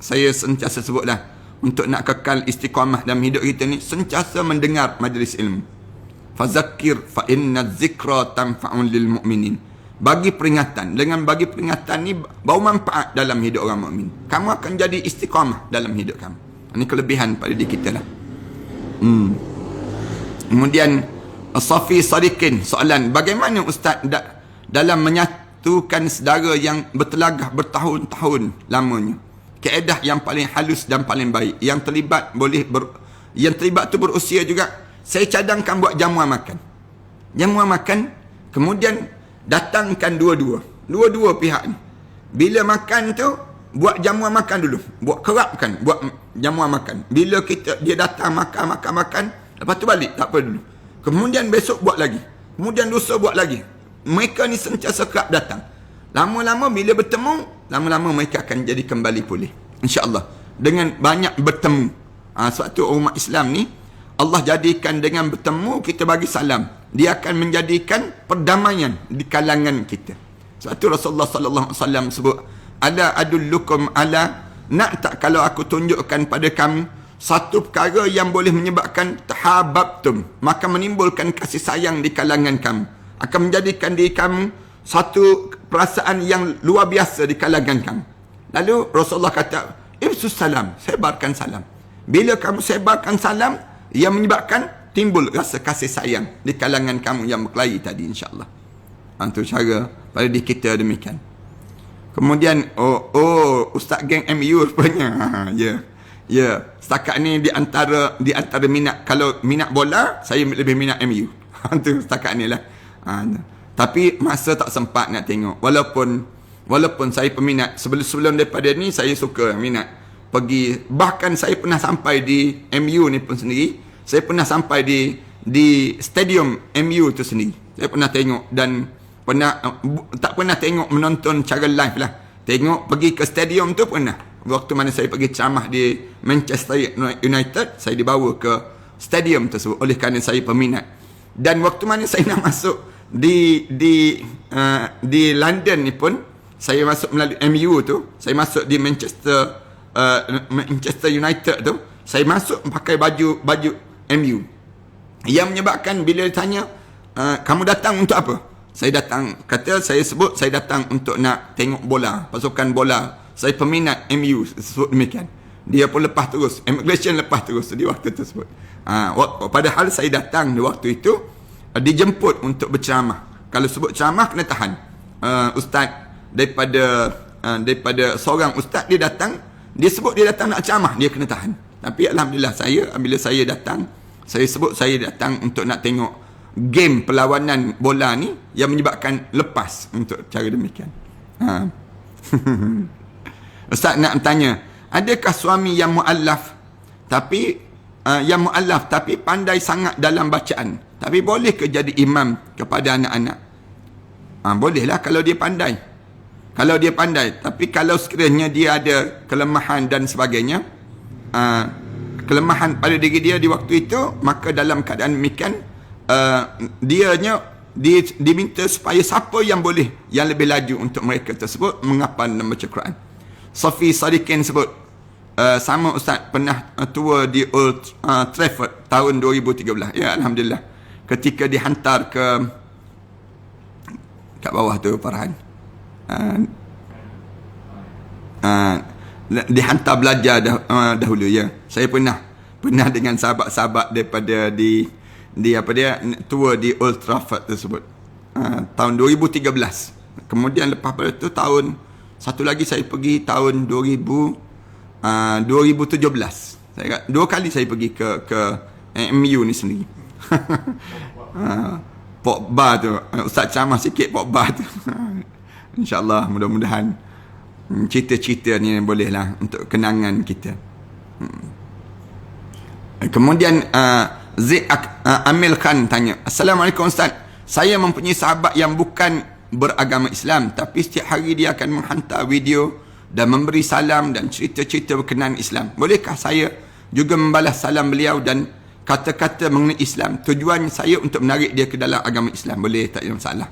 [SPEAKER 1] Saya sentiasa sebutlah, untuk nak kekal istiqamah dalam hidup kita ni, sentiasa mendengar majlis ilmu. Fazakir fa inna zikra tanfa'un lil mu'minin. Bagi peringatan. Dengan bagi peringatan ni baru manfaat dalam hidup orang mukmin. Kamu akan jadi istiqamah dalam hidup kamu. Ini kelebihan pada diri kita lah. Kemudian Safi Sadiqin, soalan, bagaimana Ustaz dalam menyatukan saudara yang bertelagah bertahun-tahun lamanya? Kaedah yang paling halus dan paling baik. Yang terlibat tu berusia juga. Saya cadangkan buat jamuan makan. Jamuan makan, kemudian datangkan dua-dua pihak ni. Bila makan tu, buat jamuan makan dulu. Buat kerapkan, buat jamuan makan. Bila dia datang makan, lepas tu balik, tak apa dulu. Kemudian besok buat lagi. Kemudian lusa buat lagi. Mereka ni sentiasa kerap datang. Lama-lama bila bertemu, lama-lama mereka akan jadi kembali pulih. InsyaAllah. Dengan banyak bertemu. Sebab tu umat Islam ni, Allah jadikan dengan bertemu, kita bagi salam. Dia akan menjadikan perdamaian di kalangan kita. Sebab tu Rasulullah sallallahu alaihi wasallam sebut, ala adullukum ala, nak tak kalau aku tunjukkan pada kamu satu perkara yang boleh menyebabkan tahabbtum, maka menimbulkan kasih sayang di kalangan kamu, akan menjadikan diri kamu satu perasaan yang luar biasa di kalangan kamu. Lalu Rasulullah kata, ifsus salam, sebarkan salam. Bila kamu sebarkan salam, yang menyebabkan timbul rasa kasih sayang di kalangan kamu yang berkelahi tadi, insyaAllah. Itu cara pada diri kita demikian. Kemudian, Ustaz geng MU rupanya. Ya. Setakat ni di antara minat, kalau minat bola, saya lebih minat MU. Itu setakat ni lah. Tapi masa tak sempat nak tengok. Walaupun saya peminat, sebelum daripada ni saya suka minat pergi. Bahkan saya pernah sampai di MU ni pun sendiri. Saya pernah sampai di stadium MU tu sendiri. Saya pernah tengok dan tak pernah tengok menonton cara live lah. Tengok pergi ke stadium tu pernah. Waktu mana saya pergi ceramah di Manchester United, saya dibawa ke stadium tersebut oleh kerana saya peminat. Dan waktu mana saya nak masuk di London ni pun, saya masuk melalui MU tu, saya masuk di Manchester United tu, saya masuk pakai baju MU. Yang menyebabkan bila ditanya, kamu datang untuk apa? Saya datang, saya sebut saya datang untuk nak tengok bola, pasukan bola. Saya peminat MU, sebut demikian. Dia pun lepas terus, immigration lepas terus di waktu tersebut. Padahal saya datang di waktu itu, dijemput untuk berceramah. Kalau sebut ceramah kena tahan. Ustaz daripada seorang ustaz, dia datang, dia sebut dia datang nak ceramah, dia kena tahan. Tapi alhamdulillah bila saya datang, saya sebut saya datang untuk nak tengok game perlawanan bola ni, yang menyebabkan lepas untuk cara demikian. Ustaz nak bertanya, adakah suami yang mu'allaf tapi pandai sangat dalam bacaan, tapi boleh ke jadi imam kepada anak-anak? Bolehlah kalau dia pandai. Kalau dia pandai. Tapi kalau sekiranya dia ada kelemahan dan sebagainya, kelemahan pada diri dia di waktu itu, maka dalam keadaan demikian, dia diminta supaya siapa yang boleh, yang lebih laju untuk mereka tersebut menghafal dan baca Quran. Safi Sadikin sebut, sama Ustaz pernah tua di Old Trafford tahun 2013. Ya, Alhamdulillah. Ketika dihantar kat bawah tu Farhan, dihantar belajar dahulu, ya. Saya pernah dengan sahabat-sahabat daripada di apa dia tua di Old Trafford tersebut, tahun 2013. Kemudian lepas pada tu tahun satu lagi saya pergi tahun 2017. Saya 2 kali saya pergi ke MU ni sendiri. Pogba tu, Ustaz ceramah sikit Pogba tu. InsyaAllah mudah-mudahan cerita-cerita ni bolehlah untuk kenangan kita. Kemudian Zaid Amil Khan tanya, Assalamualaikum Ustaz, saya mempunyai sahabat yang bukan beragama Islam, tapi setiap hari dia akan menghantar video dan memberi salam dan cerita-cerita berkenaan Islam. Bolehkah saya juga membalas salam beliau dan kata-kata mengenai Islam? Tujuan saya untuk menarik dia ke dalam agama Islam. Boleh, tak ada masalah,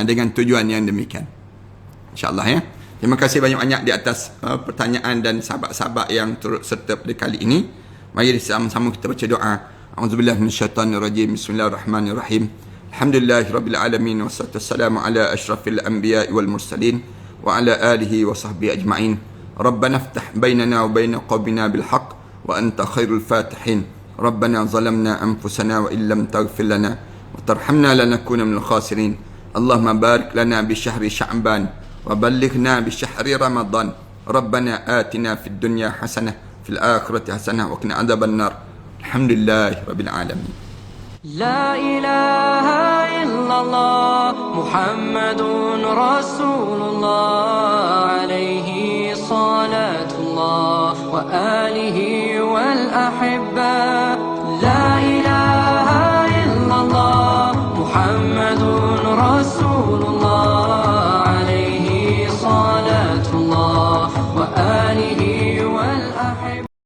[SPEAKER 1] dengan tujuan yang demikian, InsyaAllah, ya. Terima kasih banyak-banyak di atas pertanyaan dan sahabat-sahabat yang turut serta pada kali ini. Mari sama-sama kita baca doa. A'udzubillahi minasyaitanirrajim. Bismillahirrahmanirrahim. Alhamdulillahirabbil alamin wassalatu wassalamu ala asyrafil anbiya'i wal mursalin wa ala alihi wa sahbihi ajma'in. Rabbana iftah bainana wa bain qaumina bil haqq wa anta khairul fatihin. Rabbana zalamna anfusana wa illam taghfir lana wa tarhamna lanakuna minal khasirin. Allahumma barik lana bi syahri Sya'ban wa ballighna bi syahri Ramadan. Rabbana atina fid dunya hasanah fil akhirati hasanah wa qina adzaban nar. Alhamdulillahi rabbil alamin.
[SPEAKER 2] لا إله إلا الله محمد رسول الله عليه صلاة الله وآله والأحبة